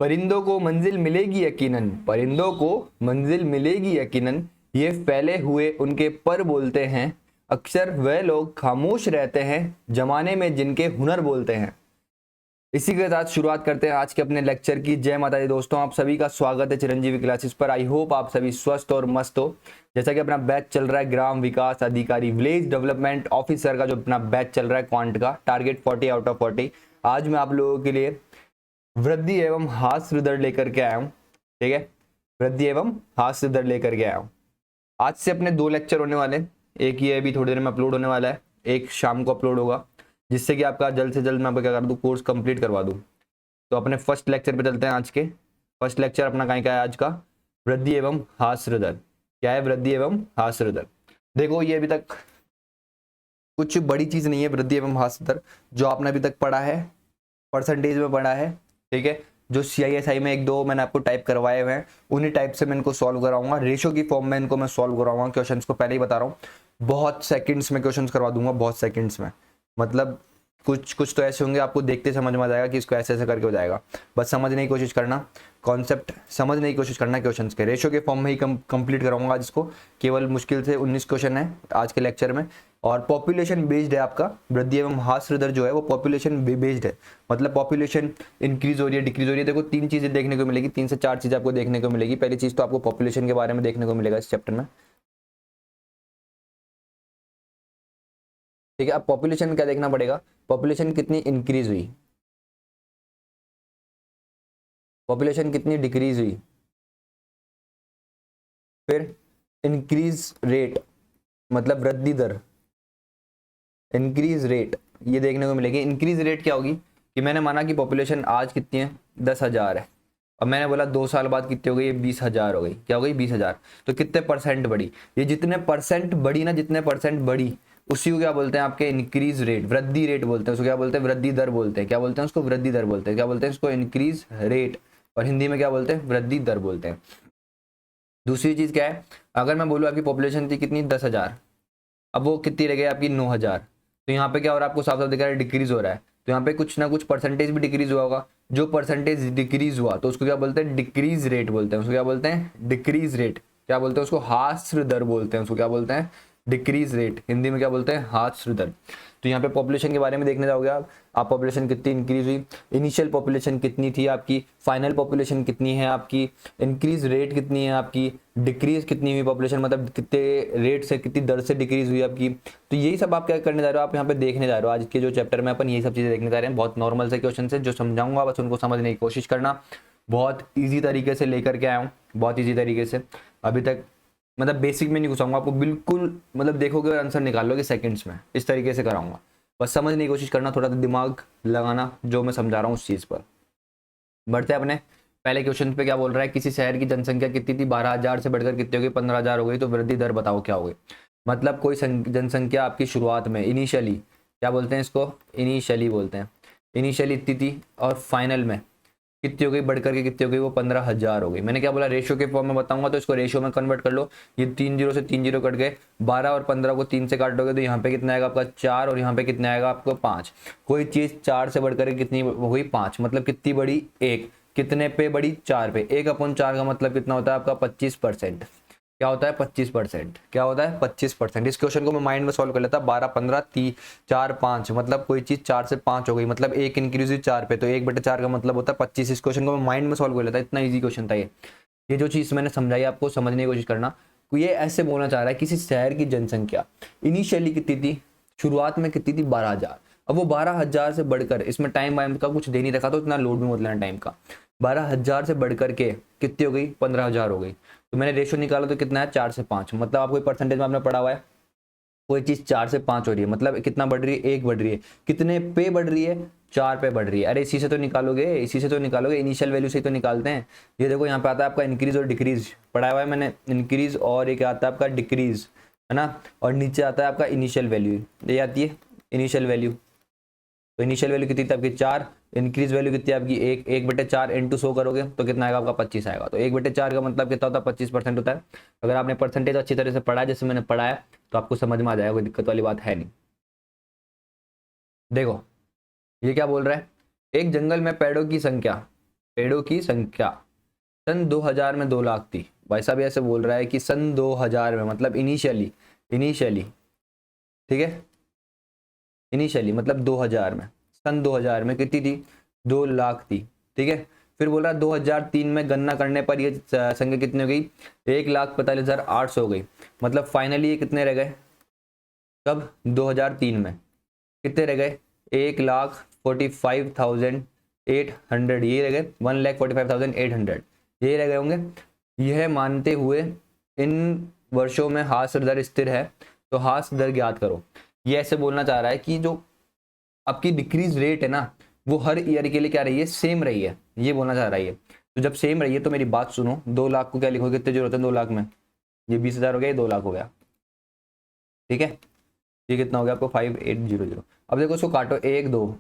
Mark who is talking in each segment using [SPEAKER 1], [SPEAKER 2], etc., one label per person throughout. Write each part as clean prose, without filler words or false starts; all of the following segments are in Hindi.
[SPEAKER 1] परिंदों को मंजिल मिलेगी यकीनन, परिंदों को मंजिल मिलेगी यकीनन, ये फैले हुए उनके पर बोलते हैं, अक्सर वह लोग खामोश रहते हैं जमाने में जिनके हुनर बोलते हैं। इसी के साथ शुरुआत करते हैं आज के अपने लेक्चर की। जय माता दी दोस्तों, आप सभी का स्वागत है चिरंजीवी क्लासेस पर। आई होप आप सभी स्वस्थ और मस्त हो। जैसा कि अपना बैच चल रहा है ग्राम विकास अधिकारी विलेज डेवलपमेंट ऑफिसर का, जो अपना बैच चल रहा है क्वांट का, टारगेट 40 आउट ऑफ 40। आज मैं आप लोगों के लिए वृद्धि एवं हास्य दर लेकर के आया हूँ। ठीक है, वृद्धि एवं हास्य दर लेकर के आया हूँ। आज से अपने 2 लेक्चर होने वाले हैं। एक ये अभी थोड़ी देर में अपलोड होने वाला है, एक शाम को अपलोड होगा, जिससे कि आपका जल्द से जल्द मैं आपको क्या कर दूँ, कोर्स कंप्लीट करवा दूँ। तो अपने फर्स्ट लेक्चर पे चलते हैं। आज के फर्स्ट लेक्चर अपना कहीं का है आज का, वृद्धि एवं हास्य दर। क्या है वृद्धि एवं हास्य दर? देखो, ये अभी तक कुछ बड़ी चीज नहीं है वृद्धि एवं हास्य दर। जो आपने अभी तक पढ़ा है परसेंटेज में पढ़ा है, ठीक है, जो CISI में 1-2 मैंने आपको टाइप करवाए हुए हैं, उन्हीं टाइप से मैं इनको सॉल्व कराऊंगा। रेशो की फॉर्म में इनको मैं सॉल्व कराऊंगा। क्वेश्चंस को पहले ही बता रहा हूँ, बहुत सेकंड्स में क्वेश्चंस करवा दूंगा, बहुत सेकंड्स में। मतलब कुछ कुछ तो ऐसे होंगे आपको देखते समझ में आ जाएगा कि इसको ऐसे ऐसे करके हो जाएगा। बस समझने की कोशिश करना, कॉन्सेप्ट समझने की कोशिश करना क्वेश्चंस के। रेशो के फॉर्म में ही कंप्लीट कराऊंगा आज इसको। केवल मुश्किल से 19 क्वेश्चन है आज के लेक्चर में, और पॉपुलेशन बेस्ड है आपका। वृद्धि एवं हास्य दर जो है वो पॉपुलेशन बेस्ड है, मतलब पॉपुलेशन इंक्रीज हो रही है डिक्रीज हो रही है। देखो 3 चीजें देखने को मिलेगी, 3 से 4 चीजें आपको देखने को मिलेगी। पहली चीज तो आपको पॉपुलेशन के बारे में देखने को मिलेगा इस चैप्टर में। ठीक है, अब पॉपुलेशन में क्या देखना पड़ेगा, पॉपुलेशन कितनी इंक्रीज हुई, पॉपुलेशन कितनी डिक्रीज हुई, फिर इंक्रीज रेट मतलब वृद्धि दर, इंक्रीज रेट ये देखने को मिलेगी। इंक्रीज रेट क्या होगी कि मैंने माना कि पॉपुलेशन आज कितनी है, 10,000 है। अब मैंने बोला 2 साल बाद कितनी हो गई, ये 20,000 हो गई। क्या हो गई, 20,000। तो कितने परसेंट बढ़ी, ये जितने परसेंट बढ़ी ना, जितने परसेंट बढ़ी उसी को क्या बोलते हैं आपके इंक्रीज रेट, वृद्धि रेट बोलते हैं उसको। क्या बोलते हैं, वृद्धि दर बोलते हैं। क्या बोलते हैं उसको, वृद्धि दर बोलते हैं। क्या बोलते हैं इसको, इंक्रीज रेट। और हिंदी में क्या बोलते हैं, वृद्धि दर बोलते हैं। दूसरी चीज क्या है, अगर मैं बोलूँ आपकी पॉपुलेशन थी कितनी, 10,000, अब वो कितनी रह गई आपकी, 9,000। तो यहाँ पे क्या हो रहा है, आपको साफ साफ दिख रहा है डिक्रीज हो रहा है। तो यहाँ पे कुछ ना कुछ परसेंटेज भी डिक्रीज हुआ होगा। जो परसेंटेज डिक्रीज हुआ तो उसको क्या बोलते हैं, डिक्रीज रेट बोलते हैं। उसको क्या बोलते हैं, डिक्रीज रेट। क्या बोलते हैं उसको, हास्य दर बोलते हैं उसको। क्या बोलते हैं, डिक्रीज रेट। हिंदी में क्या बोलते हैं, हास्य दर। तो यहाँ पे पॉपुलेशन के बारे में देखने जाओगे आप पॉपुलेशन कितनी इंक्रीज हुई, इनिशियल पॉपुलेशन कितनी थी आपकी, फाइनल पॉपुलेशन कितनी है आपकी, इंक्रीज रेट कितनी है आपकी, डिक्रीज कितनी हुई पॉपुलेशन, मतलब कितने रेट से कितनी दर से डिक्रीज हुई आपकी। तो यही सब आप क्या करने जा रहे हो, आप यहाँ पे देखने जा रहे हो। आज के जो चैप्टर में अपन यही सब चीजें देखने जा रहे हैं। बहुत नॉर्मल से क्वेश्चन है जो समझाऊंगा, बस उनको समझने की कोशिश करना। बहुत ईजी तरीके से लेकर के आया हूँ, बहुत ईजी तरीके से। अभी तक मतलब बेसिक में नहीं घुसाऊंगा आपको, बिल्कुल मतलब देखोगे और आंसर निकाल लोगे सेकंड्स में, इस तरीके से कराऊंगा। बस समझने की कोशिश करना, थोड़ा सा दिमाग लगाना जो मैं समझा रहा हूँ उस चीज़ पर। बढ़ते हैं अपने पहले क्वेश्चन पे। क्या बोल रहा है, किसी शहर की जनसंख्या कितनी थी, 12,000 से बढ़कर कितनी हो गई, 15,000 हो गई, तो वृद्धि दर बताओ क्या हो गई। मतलब कोई जनसंख्या आपकी शुरुआत में, इनिशियली, क्या बोलते हैं इसको, इनिशियली बोलते हैं, इनिशियली इतनी थी, और फाइनल में कितनी हो गई, बढ़कर के कितनी हो गई, वो 15,000 हो गई। मैंने क्या बोला, रेशियो के फॉर्म में बताऊंगा तो इसको रेशियो में कन्वर्ट कर लो। ये 3 जीरो से 3 जीरो कट गए, 12 और 15 को 3 से काटोगे तो यहाँ पे कितना आएगा आपका 4, और यहाँ पे कितना आएगा आपको 5। कोई चीज 4 से बढ़कर के कितनी हो गई, 5। मतलब कितनी बड़ी, 1। कितने पे बड़ी, 4 पे। 1/4 का मतलब कितना होता है आपका, 25%। क्या होता है, 25%। क्या होता है, 25%। इस क्वेश्चन को मैं माइंड में सॉल्व कर लेता, 12 15 3 4 5, मतलब कोई चीज 4 से 5 हो गई, मतलब 1 इंक्रीज हुई 4 पे, तो 1/4 का मतलब होता है 25। इस क्वेश्चन को मैं माइंड में सॉल्व कर लेता, इतना ईजी क्वेश्चन था ये जो चीज मैंने समझाई आपको, समझने की कोशिश करना। ये ऐसे बोलना चाह रहा है, किसी शहर की जनसंख्या इनिशियली कितनी थी, शुरुआत में कितनी थी, 12,000। अब वो 12,000 से बढ़कर, इसमें टाइम वाइम का कुछ दे नहीं रखा तो इतना लोड भी मत लेना टाइम का। 12,000 से बढ़कर के कितनी हो गई, 15,000 हो गई। तो मैंने रेशियो निकाला तो कितना है, 4 से 5। मतलब आपको परसेंटेज में आपने पढ़ा हुआ है, कोई चीज 4 से 5 हो रही है, मतलब कितना बढ़ रही है, 1 बढ़ रही है। कितने पे बढ़ रही है, 4 पे बढ़ रही है। अरे इसी से तो निकालोगे, इसी से तो निकालोगे, इनिशियल वैल्यू से ही तो निकालते हैं। ये देखो यहाँ पे आता है आपका इंक्रीज और डिक्रीज, पढ़ा हुआ है मैंने, इंक्रीज और एक आता है आपका डिक्रीज, है ना। और नीचे आता है आपका इनिशियल वैल्यू, ये आती है इनिशियल वैल्यू। तो इनिशियल वैल्यू कितनी थी आपकी, 4। इंक्रीज वैल्यू कितनी आपकी, 1। 1/4 इंटू 100 करोगे तो कितना आएगा आपका, 25 आएगा। तो 1/4 का मतलब कितना होता है, 25% होता है। अगर आपने परसेंटेज अच्छी तरह से पढ़ा है, जैसे मैंने पढ़ा है, तो आपको समझ में आ जाएगा, कोई दिक्कत वाली बात है नहीं। देखो ये क्या बोल रहा है, एक जंगल में पेड़ों की संख्या सन 2000 में 2 लाख थी। भाई साहब ऐसे बोल रहा है कि सन 2000 में, मतलब इनिशियली, ठीक है, इनिशियली मतलब 2000 में, सन 2000 में कितनी थी, 2 लाख थी, ठीक है। फिर बोल रहा 2003 में गणना करने पर ये संख्या कितनी हो गई, 1,45,800 हो गई। मतलब फाइनली ये कितने रह गए, कब, 2003 में कितने रह गए, 1,45,800, ये रह गए, 1,45,800 ये रह गए होंगे। यह मानते हुए इन वर्षों में हास्य दर स्थिर है, तो हास्य दर ज्ञात करो। ये ऐसे बोलना चाह रहा है कि जो आपकी डिक्रीज रेट है ना, वो हर ईयर के लिए क्या रही है, सेम रही है, ये बोलना चाह रहा है ये। तो जब सेम रही है तो मेरी बात सुनो, 2 लाख को क्या लिखोगे, कितने जरूरत है 2 लाख में, ये 20,000 हो गया, ये 2 लाख हो गया, ठीक है। ये कितना हो गया आपको 5800। अब देखो इसको काटो, 1 2,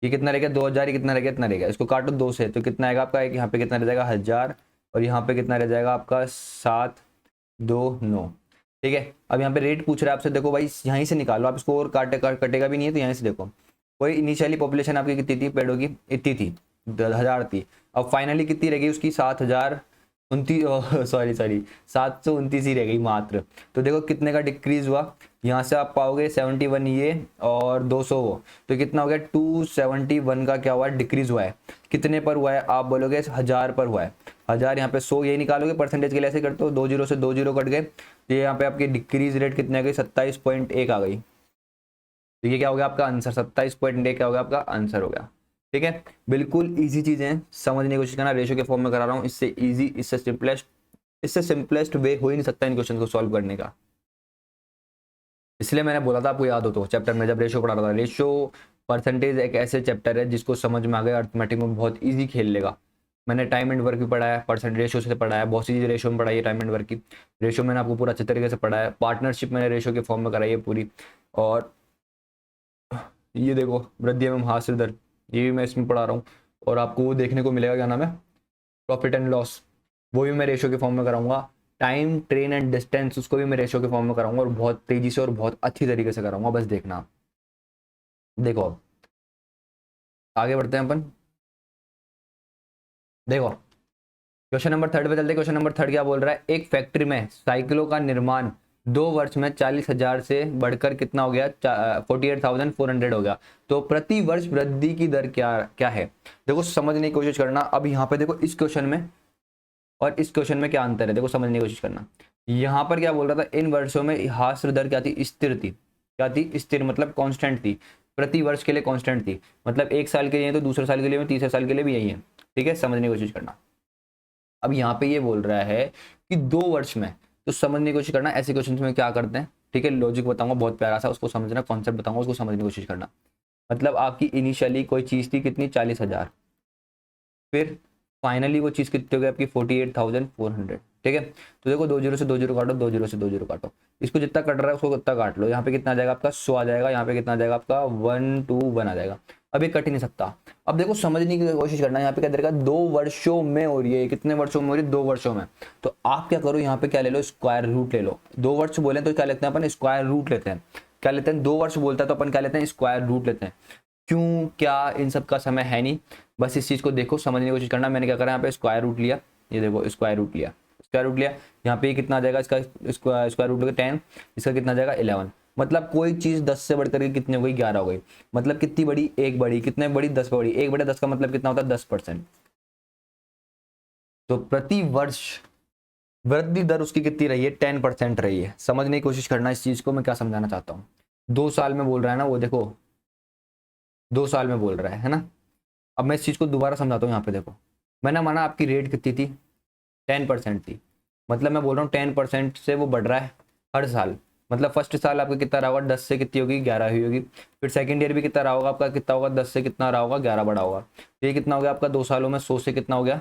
[SPEAKER 1] ये कितना रहेगा 2000, ये कितना रहेगा, इतना रहेगा, इसको काटो 2 से तो कितना आएगा आपका, एक यहाँ पे कितना रह जाएगा 1000, और यहाँ पे कितना रह जाएगा आपका 729, ठीक है। अब यहाँ पे रेट पूछ रहा है आपसे, देखो भाई यहीं से निकालो आप इसको, और कटेगा भी नहीं है, तो यहीं से देखो, वही इनिशियली पॉपुलेशन आपकी कितनी थी पेड़ों की, इतनी थी, 1000 थी। अब फाइनली कितनी रह गई उसकी, 729 ही रह गई मात्र। तो देखो कितने का डिक्रीज हुआ, यहाँ से आप पाओगे 71 ये और 200 वो, तो कितना हो गया 271 का क्या हुआ डिक्रीज हुआ है। कितने पर हुआ है, आप बोलोगे 1000 पर हुआ है, 1000 यहाँ पे 100 यही निकालोगे परसेंटेज के लिए, ऐसे करते हो 2 जीरो से 2 जीरो कट गए, तो यहाँ पे आपकी डिक्रीज रेट कितने आ गई, 27.1 आ गई। तो ये क्या हो गया आपका आंसर, 27.1 क्या हो गया आपका आंसर हो गया, ठीक है। बिल्कुल इजी चीजें हैं, समझने की कोशिश करना, रेशियो के फॉर्म में करा रहा हूँ, इससे इजी, इससे सिंपलेस्ट वे हो ही नहीं सकता इन क्वेश्चन को सॉल्व करने का। इसलिए मैंने बोला था आपको याद हो तो चैप्टर में जब रेशियो पढ़ा रहा था, रेशियो परसेंटेज एक ऐसे चैप्टर है जिसको समझ में आ गया अर्थमेटिक में बहुत ईजी खेल लेगा। मैंने टाइम एंड वर्क भी पढ़ाया है, परसेंट रेशियो से पढ़ाया है, बहुत सी चीज़ रेशियो में पढ़ाई है, टाइम एंड वर्क की रेशियो मैंने आपको पूरा अच्छे तरीके से पढ़ाया है, पार्टनरशिप मैंने रेशियो के फॉर्म में कराई है पूरी। और ये देखो वृद्धि एवं हास्य दर, ये भी मैं इसमें पढ़ा रहा हूँ, और आपको वो देखने को मिलेगा क्या नाम है, प्रॉफिट एंड लॉस, वो भी मैं रेशियो के फॉर्म में कराऊंगा। टाइम, ट्रेन एंड डिस्टेंस, उसको भी मैं रेशियो के फॉर्म में कराऊंगा, और बहुत तेजी से और बहुत अच्छी तरीके से कराऊंगा, बस देखना। देखो अब आगे बढ़ते हैं अपन, देखो क्वेश्चन नंबर 3 पे चलते। क्वेश्चन नंबर 3 क्या बोल रहा है, एक फैक्ट्री में साइकिलों का निर्माण 2 वर्ष में 40,000 से बढ़कर कितना हो गया, 48,400 हो गया। तो प्रति वर्ष वृद्धि की दर क्या क्या है, देखो समझने की कोशिश करना। अब यहाँ पे देखो इस क्वेश्चन में और इस क्वेश्चन में क्या अंतर है, देखो समझने की कोशिश करना। यहाँ पर क्या बोल रहा था, इन वर्षों में हास्य दर क्या थी, स्थिर थी। क्या थी, स्थिर, मतलब कांस्टेंट थी, प्रति वर्ष के लिए कांस्टेंट थी, मतलब एक साल के लिए तो दूसरे साल के लिए, तीसरे साल के लिए भी यही है, ठीक है, समझने की कोशिश करना। अब यहाँ पे ये बोल रहा है कि 2 वर्ष में, तो समझने की कोशिश करना ऐसे क्वेश्चन में क्या करते हैं, ठीक है। लॉजिक बताऊंगा बहुत प्यारा सा, उसको समझना, कॉन्सेप्ट बताऊंगा उसको समझने की कोशिश करना। मतलब आपकी इनिशियली कोई चीज थी कितनी, 40,000, फिर फाइनली वो चीज कितनी हो गई आपकी 48,400, ठीक है। तो देखो 2 जीरो से 2 जीरो काटो, 2 जीरो से 2 जीरो काटो, इसको जितना कट रहा है उसको उतना काट लो। यहाँ पे कितना आ जाएगा आपका 100 आ जाएगा, यहाँ पे कितना आ जाएगा आपका 121 आ जाएगा। अब ये कट ही नहीं सकता। अब देखो समझने की कोशिश करना, यहाँ पे क्या देगा, 2 वर्षों में हो रही है, कितने वर्षों में हो रही है, 2 वर्षों में। तो आप क्या करो, यहाँ पे क्या ले लो, स्क्वायर रूट ले लो। 2 वर्ष बोले तो क्या लेते हैं अपन, स्क्वायर रूट लेते हैं। क्या लेते हैं, 2 वर्ष बोलता है तो अपन क्या लेते हैं, स्क्वायर रूट लेते हैं। क्यों, क्या इन सब का समय है नहीं, बस इस चीज को देखो, समझने की कोशिश करना। मैंने क्या करा, यहाँ पे स्क्वायर रूट लिया, ये देखो स्क्वायर रूट लिया, स्क्वायर रूट लिया। यहाँ पे कितना आ जाएगा इसका, स्क्वायर रूट लेकर 10, इसका कितना आ जाएगा 11। मतलब कोई चीज 10 से बढ़कर के कितने हो गई, 11 हो गई। मतलब कितनी बड़ी, एक बड़ी, कितने बड़ी, 10 बड़ी, 1/10 का मतलब कितना होता है, 10%। तो प्रति वर्ष वृद्धि दर उसकी कितनी रही है, 10% रही है। समझने की कोशिश करना इस चीज को, मैं क्या समझाना चाहता हूँ। 2 साल में बोल रहा है ना वो, देखो 2 साल में बोल रहा है ना। अब मैं इस चीज को दोबारा समझाता हूँ। यहाँ पे देखो, मैंने माना आपकी रेट कितनी थी, 10% थी, मतलब मैं बोल रहा हूँ 10% से वो बढ़ रहा है हर साल। मतलब फर्स्ट साल आपका कितना रहा होगा, 10 से कितनी होगी, 11 हुई होगी। फिर सेकंड ईयर भी कितना रहा होगा आपका, कितना होगा, 10 से कितना रहा होगा, 11 बढ़ा होगा। तो ये कितना हो गया आपका 2 सालों में, 100 से कितना हो गया,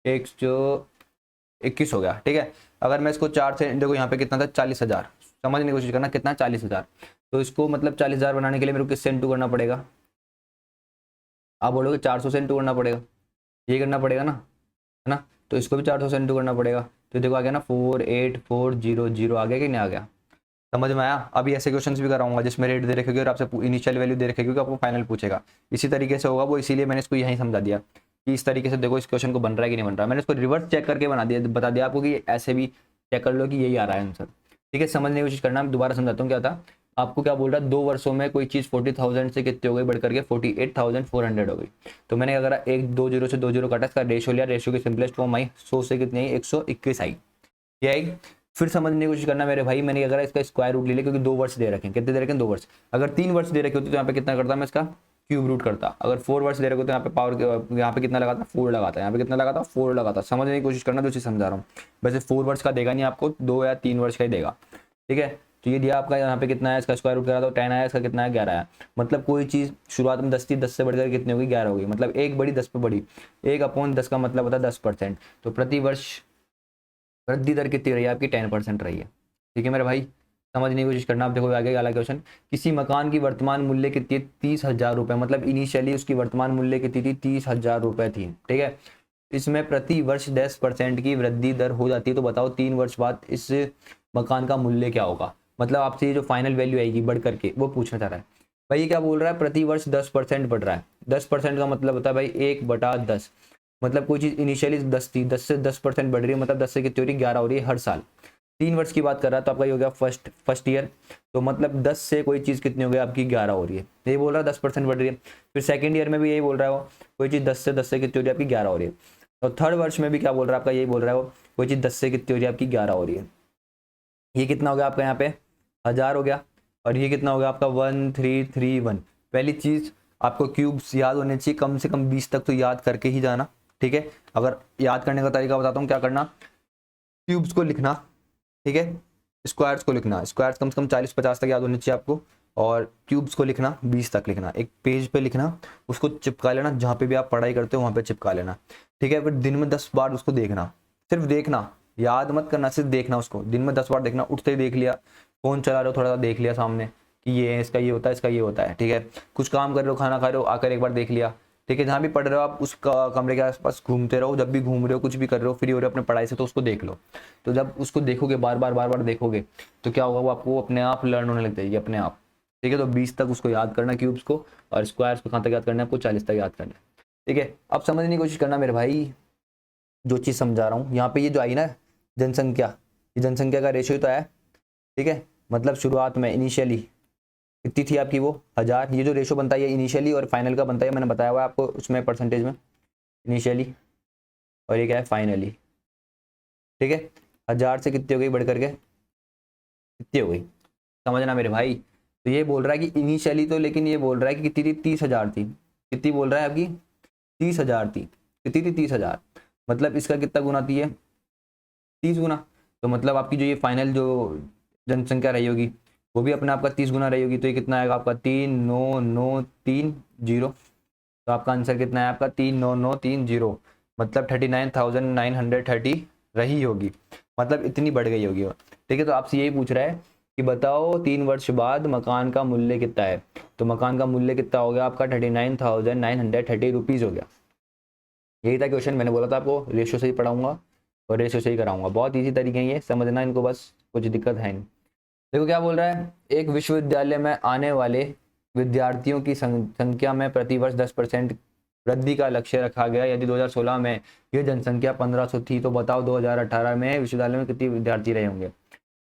[SPEAKER 1] 121 हो गया, ठीक है। अगर मैं इसको 4 से, देखो यहाँ पे कितना था, 40,000, समझने की कोशिश करना कितना, 40,000। तो इसको मतलब 40,000 बनाने के लिए मेरे को किससे इंटू करना पड़ेगा, आप बोलोगे 400 से इंटू करना पड़ेगा, ये करना पड़ेगा ना, है ना। तो इसको भी 400 से इंटू करना पड़ेगा। तो देखो आ गया ना 48,400 आ गया कि नहीं आ गया। समझ में आया? अभी ऐसे क्वेश्चंस भी कराऊंगा जिसमें रेट दे रखेगी और आपसे इनिशियल वैल्यू दे रखेगी, आपको फाइनल पूछेगा इसी तरीके से होगा वो, इसीलिए मैंने इसको यहीं समझा दिया कि इस तरीके से देखो इस क्वेश्चन को बन रहा है कि नहीं बन रहा। मैंने इसको रिवर्स चेक करके बना दिया, बता दिया आपको कि ऐसे भी चेक कर लो कि यही आ रहा है आंसर। ठीक है, समझने की कोशिश करना। मैं दोबारा समझाता हूँ क्या था आपको। क्या बोल रहा है, 2 वर्षों में कोई चीज़ 40,000 से कितनी हो गई, बढ़ करके 48,400 हो गई। तो मैंने अगर एक 2 जीरो से 2 जीरो काटा, इसका रेशियो लिया, रेशियो की सिंपलेस्ट फॉर्म आई 100 से कितनी आई, 121 आई। ये आई। फिर समझने की कोशिश करना मेरे भाई, मैंने अगर इसका स्क्वायर रूट ले लिया, क्योंकि 2 वर्ष दे रखे हैं, कितने दे रखे हैं 2 वर्ष। अगर 3 वर्ष दे रखे होते तो यहाँ पे कितना करता मैं इसका क्यूब रूट करता। अगर 4 वर्ष दे रखे होते तो यहाँ पे पावर, यहाँ पे कितना लगाता 4 लगाता, यहाँ पे कितना लगाता 4 लगाता। समझने की कोशिश करना जो चीज़ समझा रहा हूँ। वैसे 4 वर्ष का देगा नहीं आपको, 2 या 3 वर्ष का ही देगा। ठीक है, तो ये दिया आपका, यहाँ पे कितना है, इसका स्क्वायर रूट करा तो 10 आया, इसका कितना है 11 आया। मतलब कोई चीज़ शुरुआत में 10 थी, 10 से बढ़कर कितनी होगी 11 होगी। मतलब 1 बड़ी 10 पे बढ़ी, 1/10 का मतलब होता है 10%। तो प्रति वर्ष वृद्धि दर कितनी रही है आपकी, 10% रही है। ठीक है मेरे भाई, समझने की कोशिश करना। आप देखो आगे वाला क्वेश्चन, किसी मकान की वर्तमान मूल्य कितनी है, 30,000 रुपये। मतलब इनिशियली उसकी वर्तमान मूल्य कितनी थी, 30,000 रुपये थी। ठीक है, इसमें प्रति वर्ष 10% की वृद्धि दर हो जाती है। तो बताओ 3 वर्ष बाद इस मकान का मूल्य क्या होगा। मतलब आपसे ये जो फाइनल वैल्यू आएगी बढ़ करके वो पूछना चाह रहा है। भाई ये क्या बोल रहा है, प्रति वर्ष 10% बढ़ रहा है। 10% का मतलब होता है भाई 1/10। मतलब कोई चीज़ इनिशियली 10 थी, 10 से 10% बढ़ रही है, मतलब 10 से कितनी हो रही है 11 हो रही है हर साल। 3 वर्ष की बात कर रहा है तो आपका ये हो गया फर्स्ट ईयर। तो मतलब 10 से कोई चीज़ कितनी हो गई आपकी 11 हो रही है, यही बोल रहा है 10% बढ़ रही है। फिर सेकंड ईयर में भी यही बोल रहा है वो, कोई चीज़ 10 से कितनी हो रही है आपकी 11 हो रही है। और थर्ड वर्ष में भी क्या बोल रहा है आपका, यही बोल रहा है वो, कोई चीज़ 10 से कितनी हो रही है आपकी 11 हो रही है। ये कितना हो गया आपका यहाँ पे 1000 हो गया। और ये कितना हो गया आपका 1331। पहली चीज़ आपको क्यूब्स याद होने चाहिए, कम से कम 20 तक तो याद करके ही जाना। ठीक है, अगर याद करने का तरीका बताता हूँ क्या करना, क्यूब्स को लिखना। ठीक है, स्क्वायर्स को लिखना, स्क्वायर्स कम से कम 40-50 तक याद होने चाहिए आपको। और क्यूब्स को लिखना 20 तक लिखना, एक पेज पे लिखना, उसको चिपका लेना, जहाँ पे भी आप पढ़ाई करते हो वहाँ पे चिपका लेना। ठीक है, फिर दिन में 10 बार उसको देखना, सिर्फ देखना, याद मत करना, सिर्फ देखना उसको। दिन में 10 बार देखना, उठते ही देख लिया, फ़ोन चला रहे हो थोड़ा सा देख लिया सामने कि ये है, इसका ये होता है, इसका ये होता है। ठीक है, कुछ काम कर रहे हो, खाना खा रहे हो, आकर एक बार देख लिया। ठीक है, जहाँ भी पढ़ रहे हो आप उस कमरे के आसपास घूमते रहो, जब भी घूम रहे हो कुछ भी कर रहे हो फ्री हो रहे हो अपने पढ़ाई से, तो उसको देख लो। तो जब उसको देखोगे बार बार देखोगे तो क्या होगा, वो आपको अपने आप लर्न होने लग जाएगी अपने आप। ठीक है, तो 20 तक उसको याद करना क्यूब्स को, और स्क्वायर्स को कहाँ तक याद करना है आपको, 40 तक याद करना है। ठीक है, अब समझने की कोशिश करना मेरे भाई, जो चीज़ समझा रहा हूँ यहाँ पे, ये जो आई ना जनसंख्या, ये जनसंख्या का रेशियो तो है। ठीक है, मतलब शुरुआत में इनिशियली कितनी थी आपकी वो 1000। ये जो रेशो बनता है ये इनिशियली और फाइनल का बनता है, मैंने बताया हुआ है आपको उसमें परसेंटेज में, इनिशियली और ये क्या है फाइनली। ठीक है, 1000 से कितनी हो गई बढ़ करके कितनी हो गई, समझना मेरे भाई। तो ये बोल रहा है कि इनिशियली तो, लेकिन ये बोल रहा है कि कितनी थी, 30,000 थी। कितनी बोल रहा है आपकी 30,000 थी। कितनी थी 30,000, मतलब इसका कितना गुना थी ये 30 गुना। तो मतलब आपकी जो ये फाइनल जो जनसंख्या रही होगी वो भी अपने आपका 30 गुना रही होगी। तो ये कितना आएगा आपका 39930। तो आपका आंसर कितना है आपका 39930, मतलब 39,930 रही होगी, मतलब इतनी बढ़ गई होगी वो। ठीक है, तो आपसे यही पूछ रहा है कि बताओ 3 वर्ष बाद मकान का मूल्य कितना है। तो मकान का मूल्य कितना हो गया आपका 39,930 रुपीज़ हो गया। यही था क्वेश्चन, मैंने बोला था आपको रेशियो से ही पढ़ाऊंगा और रेशियो से ही कराऊंगा। बहुत ईजी तरीके हैं ये, समझना इनको, बस कुछ दिक्कत है नहीं। देखो क्या बोल रहा है, एक विश्वविद्यालय में आने वाले विद्यार्थियों की संख्या में प्रतिवर्ष 10% वृद्धि का लक्ष्य रखा गया। यदि 2016 में यह जनसंख्या 1500 थी तो बताओ 2018 में विश्वविद्यालय में कितने विद्यार्थी रहे होंगे।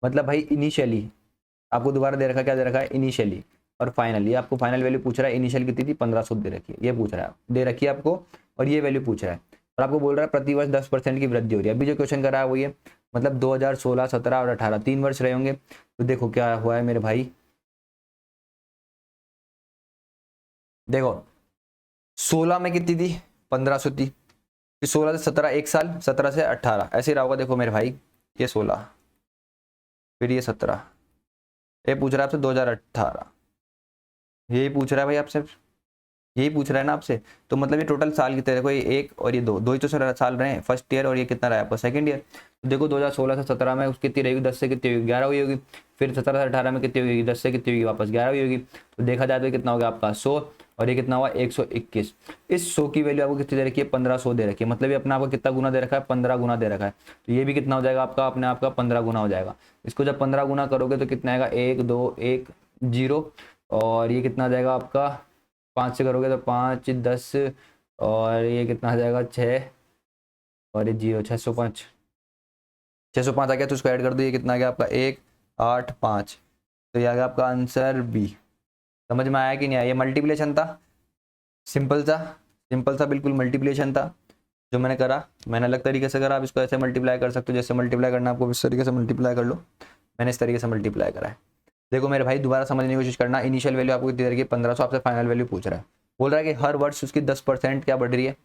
[SPEAKER 1] मतलब भाई इनिशियली आपको दोबारा दे रखा, क्या दे रखा है इनिशियली और फाइनली। आपको फाइनल वैल्यू पूछ रहा है, इनिशियल कितनी थी 1500 दे रखी है, ये पूछ रहा है, दे रखी है आपको, और ये वैल्यू पूछ रहा है। और आपको बोल रहा है प्रतिवर्ष 10% की वृद्धि हो रही है। अभी जो क्वेश्चन कर रहा है वो ये, मतलब 2016, 17 और 18 3 वर्ष रहे होंगे। तो देखो क्या हुआ है मेरे भाई, देखो 16 में कितनी थी 1500 थी, फिर 16 से 17 1 साल, 17 से 18 ऐसे ही रहा होगा। देखो मेरे भाई ये 16 फिर ये 17, ये पूछ रहा है आपसे 2018, यही पूछ रहा है भाई आपसे, यही पूछ रहा है ना आपसे। तो मतलब ये टोटल साल कितने, देखो ये 1 और ये 2 ही तो साल रहे हैं फर्स्ट ईयर, और ये कितना रहा है आपका सेकंड ईयर। तो देखो 2016 से 17 में उसकी कितनी रहेगी, 10 से कितनी होगी 11 हुई होगी। फिर 17 से 18 में कितनी होगी, 10 से कितनी होगी वापस 11 हुई होगी। तो देखा जाए तो कितना हो गया आपका 100, और ये कितना हुआ 121। इस 100 की वैल्यू आपको कितनी दे रखी है 1500 दे रखी है, मतलब ये अपने आपको कितना गुना दे रखा है 15 गुना दे रखा है। तो ये भी कितना हो जाएगा आपका अपने आप का 15 गुना हो जाएगा। इसको जब 15 गुना करोगे तो कितना आएगा 1 2 1 0, और ये कितना आ जाएगा आपका 5 से करोगे तो 5 10, और ये कितना आ जाएगा 6, और ये 0 605, 605 आ गया। तो उसको ऐड कर दो, ये कितना आ गया आपका 1 8 5। तो ये आ गया आपका आंसर बी। समझ में आया कि नहीं आया? ये मल्टीप्लिकेशन था, सिंपल सा, सिंपल सा बिल्कुल मल्टीप्लिकेशन था जो मैंने करा। मैंने अलग तरीके से करा, आप इसको ऐसे मल्टीप्लाई कर सकते हो, जैसे मल्टीप्लाई करना आपको इस तरीके से मल्टीप्लाई कर लो। मैंने इस तरीके से मल्टीप्लाई करा है। देखो मेरे भाई दोबारा समझने की कोशिश करना। इनिशियल वैल्यू आपको कितनी रखी है 1500, आपसे फाइनल वैल्यू पूछ रहा है। बोल रहा है कि हर वर्ष उसकी 10% क्या बढ़ रही है,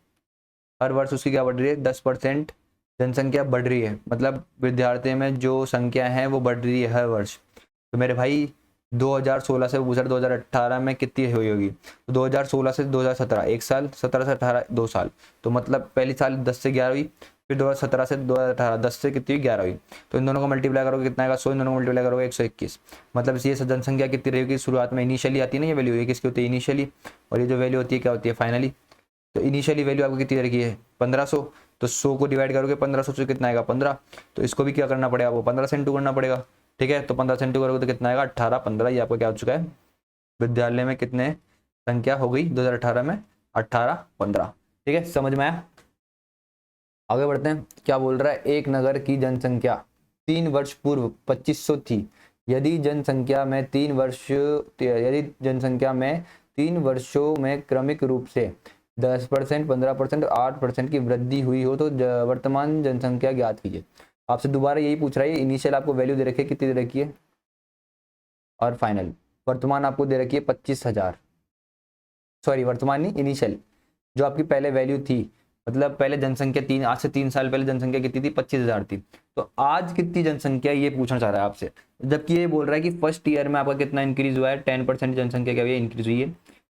[SPEAKER 1] हर वर्ष उसकी क्या बढ़ रही है 10% जनसंख्या बढ़ रही है, मतलब विद्यार्थियों में जो संख्या है वो बढ़ रही है हर वर्ष। तो मेरे भाई 2016 से पूछा 2018 में कितनी हुई होगी, तो 2016 से 2017 एक साल, 17 से 18 2 साल, तो मतलब पहली साल 10 से 11 हुई, फिर 2017 से 2018 10 से कितनी 11 हुई। तो इन दोनों को मल्टीप्लाई करोगे कितना आएगा 100, इन दोनों को मल्टीप्लाई करोगे 121। मतलब ये जनसंख्या कितनी रहेगी शुरुआत में, इनिशियली आती है ना ये वैल्यू, ये किसकी होती है इनिशियली, और ये जो वैल्यू होती है क्या होती है फाइनली। तो इनिशियली वैल्यू आपको कितनी रखी है 1500, तो 100 को डिवाइड करोगे 1500 से कितना आएगा 15, तो इसको भी क्या करना पड़ेगा आपको 15 से इंटू करना पड़ेगा। ठीक है, तो 15 से इंटू करोगे तो कितना आएगा 18 15, ये आपको क्या हो चुका है विद्यालय में कितने संख्या हो गई 2018 में 18 15। ठीक है, समझ में आया? आगे बढ़ते हैं। क्या बोल रहा है, एक नगर की जनसंख्या 3 वर्ष पूर्व 2500 थी, यदि जनसंख्या में 3 वर्षों में क्रमिक रूप से 10%, 15% और 8% की वृद्धि हुई हो तो वर्तमान जनसंख्या ज्ञात कीजिए। आपसे दोबारा यही पूछ रहा है, इनिशियल आपको वैल्यू दे रखी है कितनी दे रखी है, और फाइनल वर्तमान आपको दे रखी है 25,000, सॉरी वर्तमान नहीं इनिशियल, जो आपकी पहले वैल्यू थी, मतलब पहले जनसंख्या आज से 3 साल पहले जनसंख्या कितनी थी 25,000 थी, तो आज कितनी जनसंख्या ये पूछना चाह रहा है आपसे। जबकि ये बोल रहा है कि फर्स्ट ईयर में आपका कितना इंक्रीज हुआ है 10% जनसंख्या क्या हुई है इंक्रीज हुई है,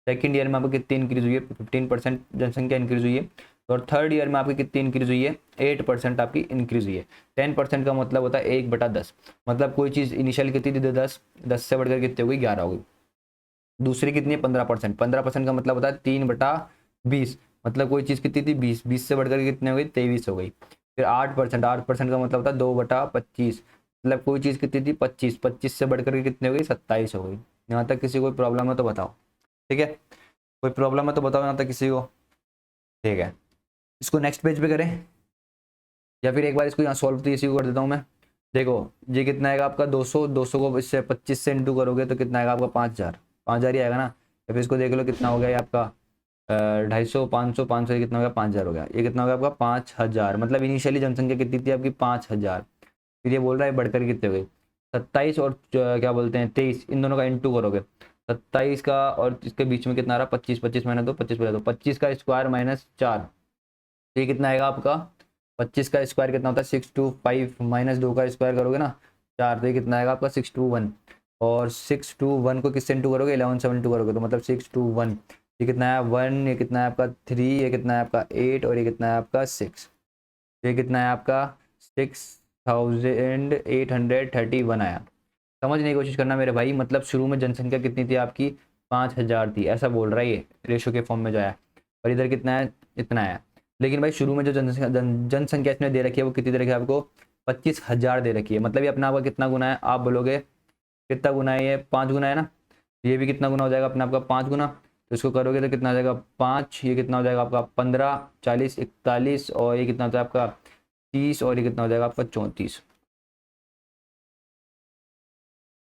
[SPEAKER 1] सेकंड ईयर में आपको कितनी इंक्रीज हुई है 15% जनसंख्या इंक्रीज हुई है, और थर्ड ईयर में आपकी कितनी इंक्रीज हुई है 8% आपकी इंक्रीज हुई है। 10% का मतलब होता है 1/10, मतलब कोई चीज़ इनिशियल कितनी थी 10, 10 से बढ़कर कितनी हो गई 11 हो गई। दूसरी कितनी है 15%, 15% का मतलब होता है 3/20, मतलब कोई चीज़ कितनी थी 20, 20 से बढ़कर कितने हो गई 23 हो गई। फिर 8%, 8% का मतलब होता है 2/25, मतलब कोई चीज़ कितनी थी 25, 25 से बढ़कर के कितने हो गई 27 हो गई। यहाँ तक किसी कोई प्रॉब्लम है तो बताओ। ठीक है, कोई प्रॉब्लम है तो बताओ यहाँ तक किसी को। ठीक है, इसको नेक्स्ट पेज पे करें, या फिर एक बार इसको यहाँ सॉल्व तो इसी को कर देता हूँ मैं। देखो ये कितना आएगा आपका 200, 200 को इससे 25 से इंटू करोगे तो कितना आएगा आपका 5000, 5000 ही आएगा ना। या फिर इसको देख लो कितना हो गया ये आपका 250, 500, 500 कितना हो गया 5000 हो गया, ये कितना हो गया आपका 5000, मतलब इनिशियली जनसंख्या कितनी थी आपकी 5000। फिर ये बोल रहा है बढ़कर कितने हो गई 27 और क्या बोलते हैं 23, इन दोनों का इंटू करोगे 27 का और इसके बीच में कितना आ रहा 25, 25 मैंने तो 25 बता दो, 25 का स्क्वायर माइनस 4, ये कितना आएगा आपका 25 का स्क्वायर कितना होता है 625, माइनस 2 का स्क्वायर करोगे ना 4, तो ये कितना आएगा आपका 621, और 621 को किससे इंटू करोगे 11 से इंटू करोगे तो मतलब 621, ये कितना है 1, ये कितना है आपका 3, ये कितना है आपका 8, और ये कितना है आपका 6, ये कितना है आपका 6831 आया। समझने की कोशिश करना मेरे भाई, मतलब शुरू में जनसंख्या कितनी थी आपकी 5000 थी, ऐसा बोल रहा है ये रेशो के फॉर्म में जो आया, और इधर कितना है इतना है। लेकिन भाई शुरू में जो जनसंख्या इसमें दे रखी है वो कितनी दे रखी है आपको 25,000 दे रखी है, मतलब ये अपना आपका कितना गुना है आप बोलोगे कितना गुना है, ये 5 गुना है ना, ये भी कितना गुना हो जाएगा अपना आपका 5 गुना, तो इसको करोगे तो कितना हो जाएगा 5, ये कितना हो जाएगा आपका 15, 40, 41, और ये कितना होता है आपका 30, और ये कितना हो जाएगा आपका 34,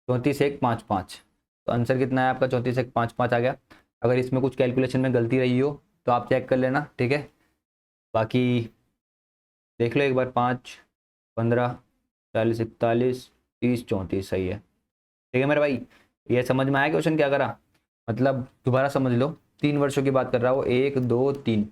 [SPEAKER 1] 34 1 5 5, तो आंसर कितना है आपका 34 1 5 5 आ गया। अगर इसमें कुछ कैलकुलेशन में गलती रही हो तो आप चेक कर लेना, ठीक है। बाकी देख लो एक बार, 5 15 40 41 30 34 सही है। ठीक है मेरे भाई, ये समझ में आया क्वेश्चन क्या करा, मतलब दोबारा समझ लो। 3 वर्षों की बात कर रहा हूँ, 1 2 3।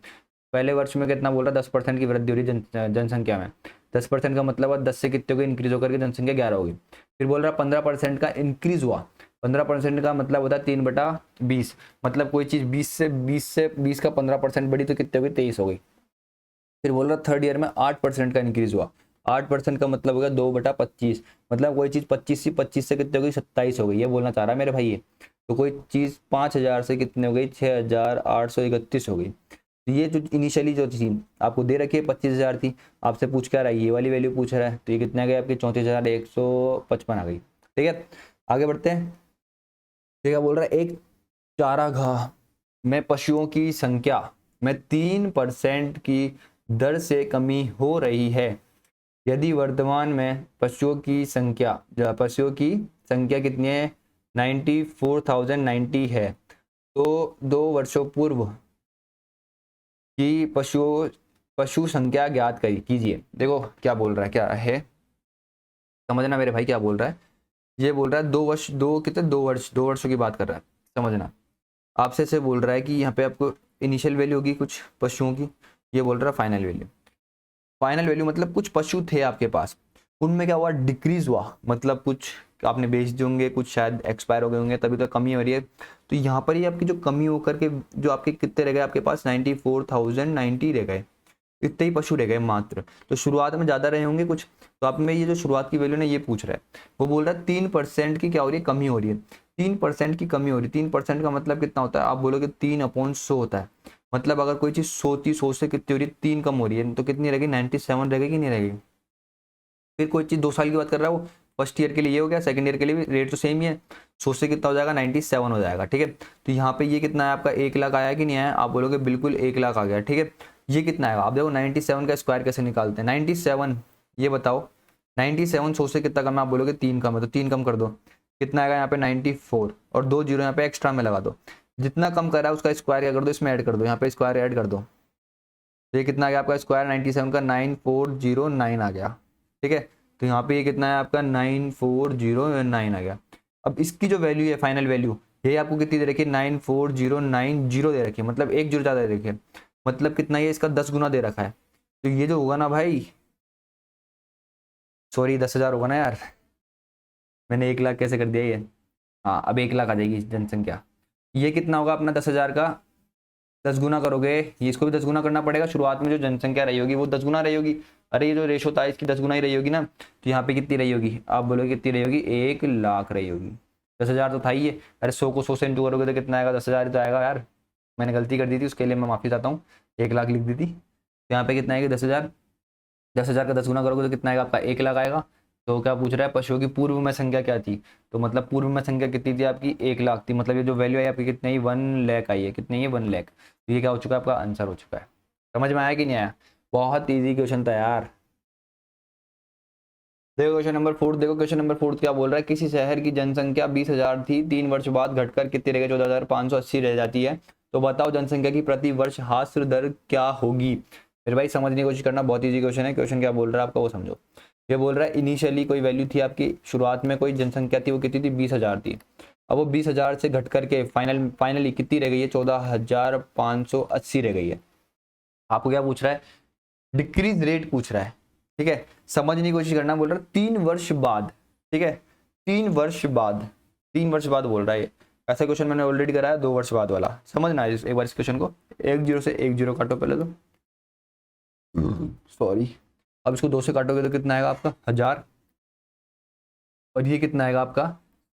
[SPEAKER 1] पहले वर्ष में कितना बोल रहा 10% की वृद्धि हो रही जनसंख्या में, 10% का मतलब है 10 से कितने को इंक्रीज होकर के जनसंख्या 11 होगी। फिर बोल रहा 15% का इंक्रीज हुआ, 15% का मतलब होता है 3/20, मतलब कोई चीज़ 20 का 15% बढ़ी तो कितने हो गई 23 हो गई। फिर बोल रहा थर्ड ईयर में 8% का इंक्रीज हुआ, 8% का मतलब होगा 2/25, मतलब कोई चीज़ 25 से कितने हो गई 27 हो गई, ये बोलना चाह रहा है मेरे भाई ये। तो कोई चीज़ 5,000 से कितने हो गई, 6,831 हो गई। तो ये जो इनिशियली जो थी आपको दे रखी है 25,000 थी, आपसे पूछ क्या रहा है, ये वाली वैल्यू पूछ रहा है, तो ये कितने आ गई आपकी 34,155 आ गई। ठीक है, आगे बढ़ते हैं। ठीक है, बोल रहा है एक चारागाह में पशुओं की संख्या में 3% की दर से कमी हो रही है। यदि वर्तमान में पशुओं की संख्या कितनी है, 94,090 है, तो 2 वर्षों पूर्व की पशु संख्या ज्ञात कीजिए। देखो क्या बोल रहा है, क्या है समझना मेरे भाई, क्या बोल रहा है, ये बोल रहा है 2 वर्ष, कितने 2 वर्षों की बात कर रहा है, समझना। आपसे से बोल रहा है कि यहाँ पे आपको इनिशियल वैल्यू होगी कुछ पशुओं की, ये बोल रहा है फाइनल वैल्यू। फाइनल वैल्यू मतलब कुछ पशु थे आपके पास, उनमें क्या हुआ, डिक्रीज हुआ, मतलब कुछ आपने बेच दिए होंगे, कुछ शायद एक्सपायर हो गए होंगे, तभी तो कमी हो रही है। तो यहाँ पर ही आपकी जो कमी होकर के जो आपके कितने रह गए, आपके पास 94,090 रह गए, इतने ही पशु रह गए मात्र। तो शुरुआत में ज़्यादा रहे होंगे कुछ, तो आप में ये जो शुरुआत की वैल्यू ना ये पूछ रहा है, वो बोल रहा है 3% की क्या हो रही है, कमी हो रही है। 3% की कमी हो रही है, 3% का मतलब कितना होता है, आप बोलोगे 3/100 होता है। मतलब अगर कोई चीज़ 100 से कितनी हो रही है, 3 कम हो रही है, तो कितनी रहेगी, 97 रहेगी कि नहीं रहेगी। फिर कोई चीज़ 2 साल की बात कर रहा है वो, फर्स्ट ईयर के लिए ये हो गया, सेकंड ईयर के लिए भी रेट तो सेम ही है, 100 से कितना हो जाएगा, 97 हो जाएगा। ठीक है, तो यहाँ पे ये कितना है आपका, 1 लाख आया कि नहीं आया, आप बोलोगे बिल्कुल 1 लाख आ गया। ठीक है, ये कितना आएगा, आप देखो 97 का स्क्वायर कैसे निकालते हैं, 97, ये बताओ 97 100 से कितना कम है, आप बोलोगे 3 कम है, तो 3 कम कर दो, कितना आएगा यहाँ पे 94, और 2 जीरो यहाँ पे एक्स्ट्रा में लगा दो, जितना कम कर रहा है उसका स्क्वायर क्या कर दो, इसमें ऐड कर दो, यहाँ पे स्क्वायर ऐड कर दो, तो ये कितना आ गया आपका स्क्वायर 97 का 9409 आ गया। ठीक है, तो यहाँ पे ये कितना है आपका 9409 आ गया। अब इसकी जो वैल्यू है फाइनल वैल्यू, ये आपको कितनी दे रखी है, 94,090 दे रखी है, मतलब 1 जीरो ज़्यादा दे रखी है, मतलब कितना ये इसका 10 गुना दे रखा है। तो ये जो होगा ना भाई, सॉरी 10,000 होगा ना यार, मैंने 1 लाख कैसे कर दिया ये, हाँ अब 1 लाख आ जाएगी जनसंख्या। ये कितना होगा अपना 10,000 का 10 गुना करोगे, ये इसको भी 10 गुना करना पड़ेगा, शुरुआत में जो जनसंख्या रही होगी वो 10 गुना रही होगी। अरे ये जो रेशो था इसकी 10 गुना ही रही होगी ना, तो यहाँ पे कितनी रही होगी, आप बोलोगे कितनी रही होगी, 1 लाख रही होगी। 10,000 तो था ही है, अरे 100 को 100 से इंटू करोगे तो कितना आएगा, 10,000 ही तो आएगा यार, मैंने गलती कर दी थी, उसके लिए मैं माफ़ी चाहता हूँ, 1 लाख लिख दी थी। तो यहाँ पे कितना आएगा 10,000, 10,000 का 10 गुना करोगे तो कितना आएगा आपका, 1 लाख आएगा। तो क्या पूछ रहा है, पशुओं की पूर्व में संख्या क्या थी, तो मतलब पूर्व में संख्या कितनी थी आपकी, 1 लाख थी, मतलब ये जो वैल्यू आई आपकी कितनी है, 1 लाख आई है, कितनी है 1 लाख। तो ये क्या हो चुका है, आपका आंसर हो चुका है। समझ में आया कि नहीं आया, बहुत ईजी क्वेश्चन था यार। देखो क्वेश्चन नंबर 4, देखो क्वेश्चन नंबर 4 क्या बोल रहा है, किसी शहर की जनसंख्या 20,000 थी, 3 वर्ष बाद घटकर कितनी रह गई, 14,580 रह जाती है, तो बताओ जनसंख्या की प्रति वर्ष हास्य दर क्या होगी। फिर भाई समझने की कोशिश करना, बहुत ईजी क्वेश्चन है। क्वेश्चन क्या बोल रहा है आपका वो समझो। ये बोल रहा है इनिशियली कोई वैल्यू थी आपकी, शुरुआत में कोई जनसंख्या थी, वो कितनी थी, 20,000 थी। अब वो 20,000 से घट करके फाइनली कितनी रह गई है, 14,580 रह गई है। आपको क्या पूछ रहा है, डिक्रीज रेट पूछ रहा है। ठीक है, समझने की कोशिश करना, बोल रहा है 3 वर्ष बाद। ठीक है, 3 वर्ष बाद, 3 वर्ष बाद बोल रहा है। ऐसा क्वेश्चन मैंने ऑलरेडी कराया 2 वर्ष बाद वाला, समझना है एक बार इस क्वेश्चन को। 1 जीरो से 1 जीरो काटो पहले तो, सॉरी, अब इसको 2 से काटोगे तो कितना आएगा आपका 1,000, और ये कितना आएगा आपका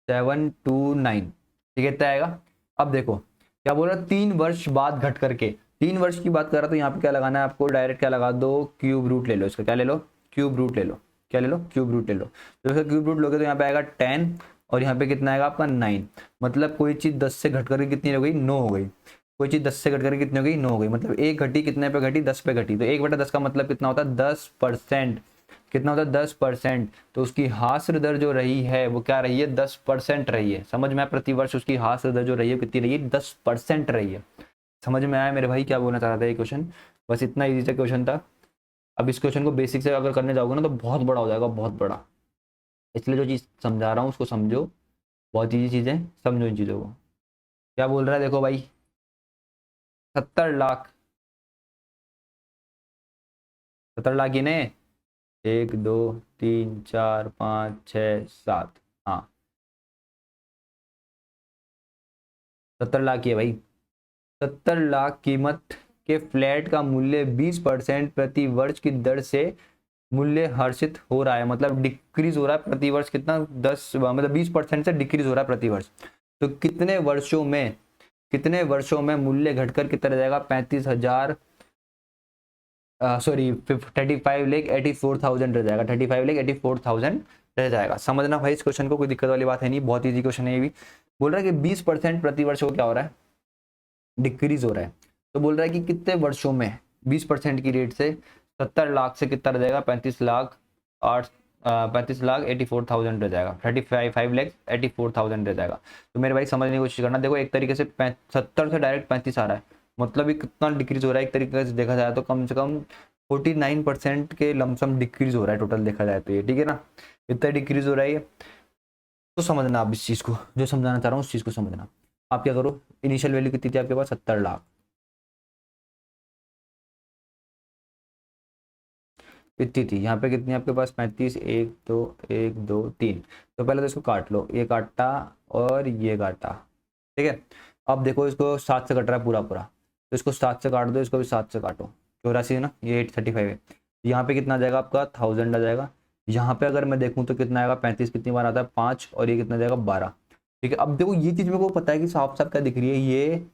[SPEAKER 1] 729। ठीक है, इतना आएगा। अब देखो क्या बोल रहा है, 3 वर्ष बाद घट करके, 3 वर्ष की बात कर रहा, तो यहाँ पे क्या लगाना है आपको, डायरेक्ट क्या लगा दो, क्यूब रूट ले लो इसका, क्या ले लो, क्यूब रूट ले लो, क्या ले लो, क्यूब रूट ले लो। तो इसका क्यूब रूट लोगे तो यहाँ पे आएगा 10, और यहाँ पे कितना आएगा आपका 9। मतलब कोई चीज़ 10 से घट करके कितनी हो गई, 9 हो गई। कोई चीज़ 10 से घट करके कितनी हो गई, 9 हो गई। मतलब एक घटी कितने पे घटी, 10 पे घटी, तो 1/10 का मतलब कितना होता है, 10%। कितना होता है, 10%। तो उसकी हास्य दर जो रही है वो क्या रही है, 10% रही है। समझ में आया, प्रतिवर्ष उसकी हास्य दर जो रही है कितनी रही है, 10% रही है। समझ में आया मेरे भाई क्या बोलना चाह रहा था ये क्वेश्चन, बस इतना इजी सा क्वेश्चन था। अब इस क्वेश्चन को बेसिक से अगर करने जाओगे ना तो बहुत बड़ा हो जाएगा, बहुत बड़ा। इसलिए जो चीज़ समझा रहा हूँ उसको समझो, बहुत ईजी चीज़ें, समझो इन चीज़ों को। क्या बोल रहा है देखो भाई, 70 लाख, 70 लाख ही ने, 1 2 3 4 5 6 7, हाँ 70 लाख ही है भाई। 70 लाख कीमत के फ्लैट का मूल्य 20% प्रति वर्ष की दर से मूल्य हर्षित हो रहा है, मतलब डिक्रीज हो रहा है प्रति वर्ष, कितना 10 मतलब 20% से डिक्रीज हो रहा है प्रति वर्ष। तो कितने वर्षों में मूल्य घटकर कितना रह जाएगा 35,000 सॉरी 35,84,000 रह जाएगा, 35,84,000 रह जाएगा। समझना भाई इस क्वेश्चन को, कोई दिक्कत वाली बात है नहीं, बहुत इजी क्वेश्चन है ये भी। बोल रहा है कि 20% प्रति वर्ष को क्या हो रहा है, डिक्रीज हो रहा है। तो बोल रहा है कि कितने वर्षों में 20% की रेट से 70 लाख से कितना रह जाएगा 35,84,000 रह जाएगा, 35,84,000 रह जाएगा। तो मेरे भाई समझने की कोशिश करना, देखो एक तरीके से 70 से डायरेक्ट 35 आ रहा है, मतलब ये कितना डिक्रीज हो रहा है। एक तरीके से देखा जाए तो कम से कम 49% के लमसम डिक्रीज हो रहा है टोटल देखा जाए तो ये, ठीक है ना, इतना डिक्रीज हो रहा है ये। तो समझना आप इस चीज़ को, जो समझाना चाह रहा हूँ उस चीज़ को समझना। आप क्या करो, इनिशियल वैल्यू कितनी थी आपके पास 70 लाख, कितनी थी यहाँ पे, कितनी आपके पास 35, 1 2 1 2 3। तो पहले तो इसको काट लो, ये काटा और ये काटा, ठीक है। अब देखो इसको 7 से कट रहा है पूरा पूरा, तो इसको 7 से काट दो, इसको भी 7 से काटो, 84 है ना, ये 835 है। यहाँ पे कितना आ जाएगा आपका 1000 आ जाएगा। यहाँ पे अगर मैं देखूँ तो कितना आएगा 35 कितनी बार आता है 5, और ये कितना जाएगा 12, ठीक है। अब देखो ये चीज़ मेरे को पता है कि साफ साफ क्या दिख रही है ये,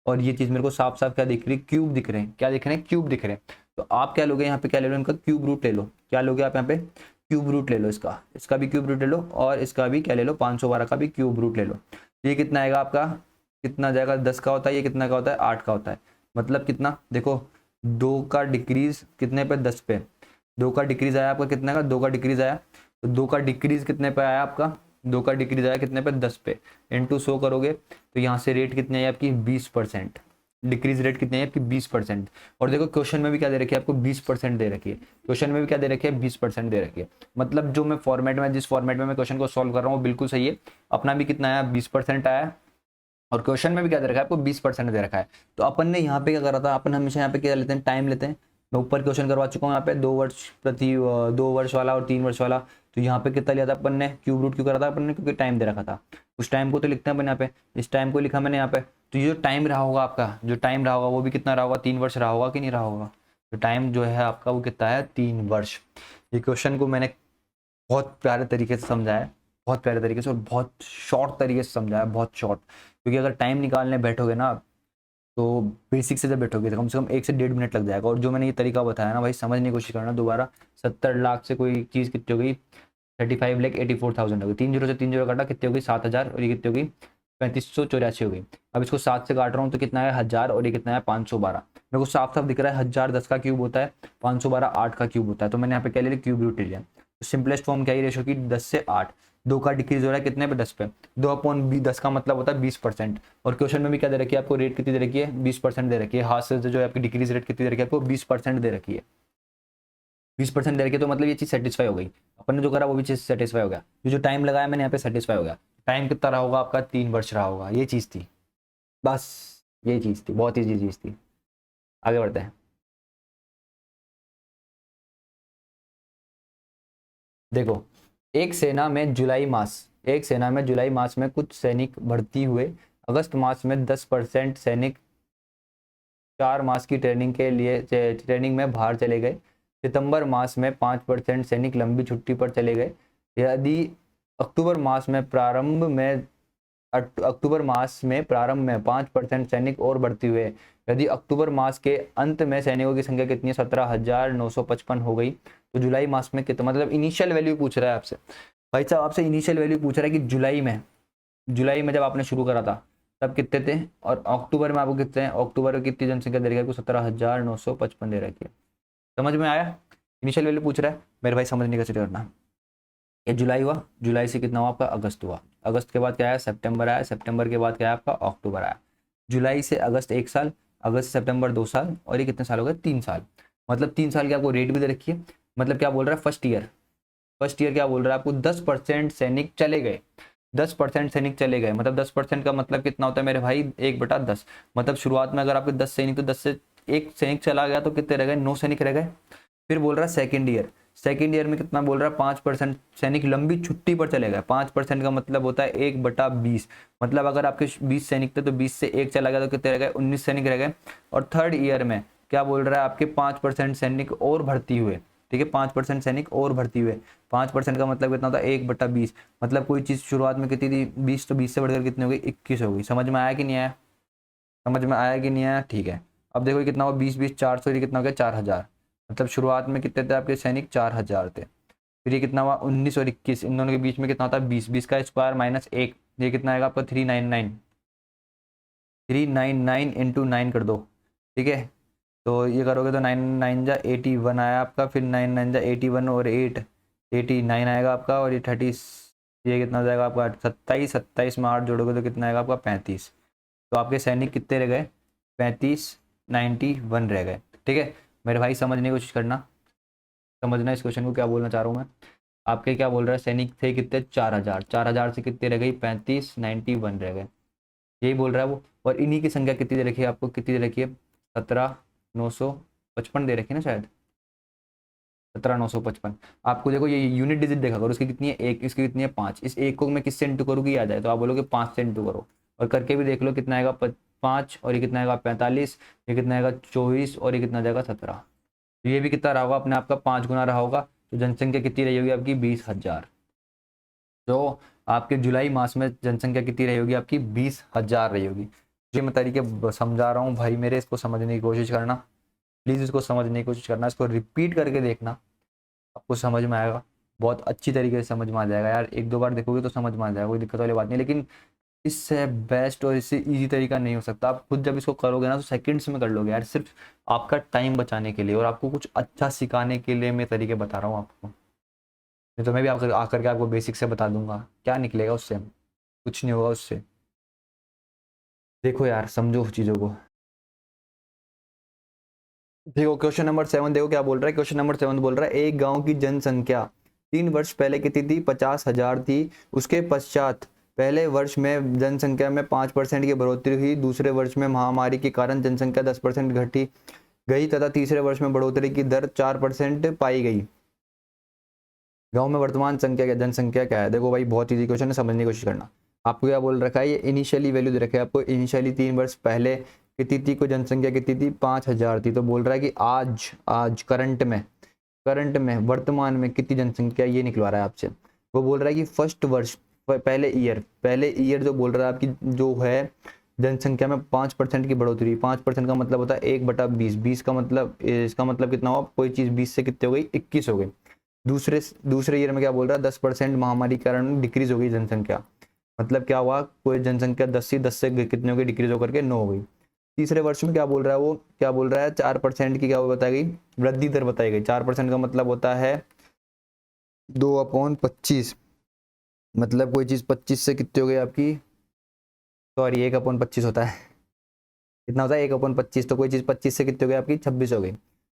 [SPEAKER 1] और ये चीज़ मेरे को साफ साफ क्या दिख रही है, क्यूब दिख रहे हैं, क्या दिख रहे हैं, क्यूब दिख रहे हैं। तो आप क्या लोगे यहाँ पे, क्या ले लो इनका क्यूब रूट ले लो, क्या लोगे आप यहाँ पे क्यूब रूट ले लो, इसका भी क्यूब रूट ले लो, और इसका भी क्या ले लो 512 का भी क्यूब रूट ले लो। ये कितना आएगा आपका, कितना जाएगा 10 का होता है, ये कितना का होता है 8 का होता है, मतलब कितना देखो 2 का डिक्रीज कितने पे 10 पे, 2 का डिक्रीज आया आपका कितने का 2 का डिक्रीज आया, तो 2 का डिक्रीज कितने पे आया आपका, 2 का डिक्रीज आया कितने पे 10 पे, इनटू 100 करोगे तो यहाँ से रेट कितनी आई आपकी 20%, डिक्रीज रेट कितनी है आपकी 20%। और देखो क्वेश्चन में भी क्या दे रखी है आपको 20% दे रखी है, क्वेश्चन में भी क्या दे रखी है 20% दे रखी है। मतलब जो मैं फॉर्मेट में, जिस फॉर्मेट में मैं क्वेश्चन को सॉल्व कर रहा हूँ बिल्कुल सही है, अपना भी कितना आया 20% आया, और क्वेश्चन में भी क्या दे रखा है आपको 20% दे रखा है। तो अपन ने यहाँ पे क्या करा था, अपन हमेशा यहाँ पे क्या लेते हैं, टाइम लेते हैं। मैं ऊपर क्वेश्चन करवा चुका हूँ यहाँ पे 2 वर्ष वाला और 3 वर्ष वाला, तो यहाँ पे कितना लिया था अपन ने, क्यूब रूट क्यों करा था अपन ने, क्योंकि टाइम दे रखा था। उस टाइम को तो लिखते हैं अपन यहाँ पे, इस टाइम को लिखा मैंने यहाँ पे। तो ये जो टाइम रहा होगा आपका, जो टाइम रहा होगा वो भी कितना रहा होगा 3 वर्ष रहा होगा कि नहीं रहा होगा। तो टाइम जो है आपका वो कितना है 3 वर्ष। ये क्वेश्चन को मैंने बहुत प्यारे तरीके से समझाया, बहुत प्यारे तरीके से, और बहुत शॉर्ट तरीके से समझाया, बहुत शॉर्ट। क्योंकि अगर टाइम निकालने बैठोगे ना तो बेसिक से जब बैठोगे तो कम से कम 1 से 1.5 मिनट लग जाएगा। और जो मैंने ये तरीका बताया ना भाई, समझने की कोशिश करना दोबारा। 70 लाख से कोई चीज़ कितनी हो गई 35,84,000 हो गई, 3 जीरो से 3 जीरो काटा कितनी हो गई 7,000, और ये कितनी हो गई 3584 हो गई। अब इसको 7 से काट रहा हूँ तो कितना है 1000, और ये कितना है 512। मेरे को साफ साफ दिख रहा है 1000 10 का क्यूब होता है, 512 8 का क्यूब होता है। तो मैंने यहाँ पे क्या ले लिया क्यूब रूट ले लिया। तो सिंपलेस्ट फॉर्म क्या है रेशो की 10 से 8, 2 का डिक्रीज हो रहा है कितने पे 10 पे, 2/10 का मतलब होता है 20%। और क्वेश्चन में भी क्या दे रखी है आपको, रेट कितनी दे रखी है 20% दे रखी है। हाथ से जो है आपकी डिक्रीज रेट कितनी दे रखी है आपको 20% दे रखी है, 20% दे रखी है। तो मतलब ये चीज़ सेटिस्फाई हो गई, अपन ने जो करा वो भी चीज़ सेटिस्फाई हो गया। ये जो टाइम लगाया मैंने यहाँ पे सेटिस्फाई हो गया। टाइम कितना रहा होगा आपका 3 वर्ष रहा होगा, ये चीज़ थी बस, ये चीज़ थी, बहुत ईजी चीज़ थी। आगे बढ़ते हैं। देखो एक सेना में जुलाई मास में कुछ सैनिक भर्ती हुए, अगस्त मास में 10% सैनिक 4 मास की ट्रेनिंग के लिए ट्रेनिंग में बाहर चले गए, सितंबर मास में 5% सैनिक लंबी छुट्टी पर चले गए। यदि अक्टूबर मास में प्रारंभ में 5% सैनिक और भर्ती हुए, यदि अक्टूबर मास के अंत में सैनिकों की संख्या कितनी है 17,955 हो गई, तो जुलाई मास में कितना, मतलब इनिशियल वैल्यू पूछ रहा है आपसे भाई साहब, आपसे इनिशियल वैल्यू पूछ रहा है कि जुलाई में जब आपने शुरू करा था तब कितने थे, और अक्टूबर में आपको कितने हैं, अक्टूबर में कितनी जनसंख्या दे रखी है आपको 17,955 दे रखी है। समझ में आया, इनिशियल वैल्यू पूछ रहा है मेरे भाई, समझने का चेष्टा करना। ये जुलाई हुआ, जुलाई से कितना हुआ आपका अगस्त हुआ, अगस्त के बाद क्या आया सितंबर आया, सितंबर के बाद क्या आया आपका अक्टूबर आया। जुलाई से अगस्त 1 साल, अगस्त से सितंबर 2 साल, और ये कितने साल हो गए 3 साल। मतलब 3 साल की आपको रेट भी दे रखी है। मतलब क्या बोल रहा है फर्स्ट ईयर क्या बोल रहा है आपको 10% सैनिक चले गए, 10% सैनिक चले गए। मतलब 10% का मतलब कितना होता है मेरे भाई 1/10। मतलब शुरुआत में अगर आपके 10 सैनिक, तो 10 से 1 सैनिक चला गया तो कितने रह गए 9 सैनिक रह गए। फिर बोल रहा है सेकेंड ईयर में कितना बोल रहा है 5% सैनिक लंबी छुट्टी पर चले गए। 5% का मतलब होता है 1/20। मतलब अगर आपके 20 सैनिक थे तो 20 से 1 चला गया तो कितने रह गए 19 सैनिक रह गए। और थर्ड ईयर में क्या बोल रहा है आपके 5% सैनिक और भर्ती हुए, ठीक है, 5% सैनिक और भर्ती हुए। 5% का मतलब कितना होता है, 1/20। मतलब कोई चीज़ शुरुआत में कितनी थी 20, तो 20 से बढ़कर कितनी हो गई 21 हो गई। समझ में आया कि नहीं आया, समझ में आया कि नहीं आया, ठीक है। अब देखो कितना हुआ, 20 400, ये कितना हो गया 4000। मतलब शुरुआत में कितने थे आपके सैनिक, 4000 थे। फिर ये कितना हुआ 19 और 21, इन दोनों के बीच में कितना होता है 20, 20 का स्क्वायर माइनस 1, ये कितना आएगा आपका 399 इंटू 9 कर दो, ठीक है। तो ये करोगे तो 9 9 जा 81 आया आपका, फिर 9 9 जा 81 और 8 89 आएगा आपका, और ये 30, ये कितना हो जाएगा आपका 27, 27 में 8 जोड़ोगे तो कितना आएगा आपका 35। तो आपके सैनिक कितने रह गए, 35, 91 रह गए, ठीक है। मेरे भाई समझने की कोशिश करना, समझना इस क्वेश्चन को क्या बोलना चाह रहा हूँ मैं। आपके क्या बोल रहा है, सैनिक थे कितने 4000, 4000 से कितने रह गई 35, 91 रह गए, यही बोल रहा है वो। और इन्हीं की संख्या कितनी दे रखी है आपको, कितनी दे रखी है 17,955 दे रखी है ना शायद, 17,955। आपको देखो ये यूनिट डिजिट देखा करो, उसकी कितनी है 1, इसकी कितनी है 5। इस 1 को मैं किससे इंटू करूँ कि आ जाए, तो आप बोलोगे 5 से इंटू करो, और करके भी देख लो कितना आएगा 5, और ये कितना आएगा 45, ये कितना आएगा 24, और ये कितना जाएगा 17। तो ये भी कितना रहा होगा अपने आप का 5 गुना रहा होगा। तो जनसंख्या कितनी रही होगी आपकी 20,000। तो आपके जुलाई मास में जनसंख्या कितनी रही होगी आपकी 20,000 रही होगी। जो मैं तरीके समझा रहा हूँ भाई मेरे, इसको समझने की कोशिश करना प्लीज़, इसको समझने की कोशिश करना, इसको रिपीट करके देखना, आपको समझ में आएगा, बहुत अच्छी तरीके से समझ में आ जाएगा यार। 1-2 बार देखोगे तो समझ में आ जाएगा, कोई दिक्कत वाली बात नहीं। लेकिन इससे बेस्ट और इससे इजी तरीका नहीं हो सकता। आप खुद जब इसको करोगे ना तो सेकंड्स में कर लोगे यार, सिर्फ आपका टाइम बचाने के लिए और आपको कुछ अच्छा सिखाने के लिए मैं तरीके बता रहा हूँ आपको। नहीं तो मैं भी आकर के आपको बेसिक से बता दूंगा, क्या निकलेगा उससे, कुछ नहीं होगा उससे। देखो यार समझो चीज़ों को। देखो क्वेश्चन नंबर 7 देखो क्या बोल रहा है। क्वेश्चन नंबर 7 बोल रहा है एक गांव की जनसंख्या 3 वर्ष पहले कितनी थी, 50,000 थी। उसके पश्चात पहले वर्ष में जनसंख्या में 5% की बढ़ोतरी हुई, दूसरे वर्ष में महामारी के कारण जनसंख्या 10% घटी गई तथा तीसरे वर्ष में बढ़ोतरी की दर 4% पाई गई। गांव में वर्तमान संख्या क्या, जनसंख्या क्या है। देखो भाई बहुत ईजी क्वेश्चन है, समझने की कोशिश करना। आपको क्या बोल रखा है, ये इनिशियली वैल्यू दे रखा है आपको। इनिशियली 3 वर्ष पहले कितनी थी, को जनसंख्या कितनी थी 5,000 थी। तो बोल रहा है कि आज आज करंट में वर्तमान में कितनी जनसंख्या, ये निकलवा रहा है आपसे। वो बोल रहा है कि फर्स्ट वर्ष पहले ईयर जो बोल रहा है आपकी जो है जनसंख्या में 5% की बढ़ोतरी। 5% का मतलब होता है 1/20। 20 का मतलब, इसका मतलब कितना हुआ, कोई चीज़ 20 से कितने हो गई 21 हो गई। दूसरे ईयर में क्या बोल रहा है 10% महामारी के कारण डिक्रीज हो गई जनसंख्या। मतलब क्या हुआ, कोई जनसंख्या 10 से कितने हो गई डिक्रीज होकर के 9 हो गई। तीसरे वर्ष में क्या बोल रहा है, वो क्या बोल रहा है 4% की क्या बताई गई वृद्धि दर बताई गई। 4% का मतलब होता है 2/25। मतलब कोई चीज़ 25 से कितनी हो गई आपकी, सॉरी 1/25 होता है, कितना होता है 1/25। तो कोई चीज़ 25 से कितनी हो गई आपकी 26 हो गई।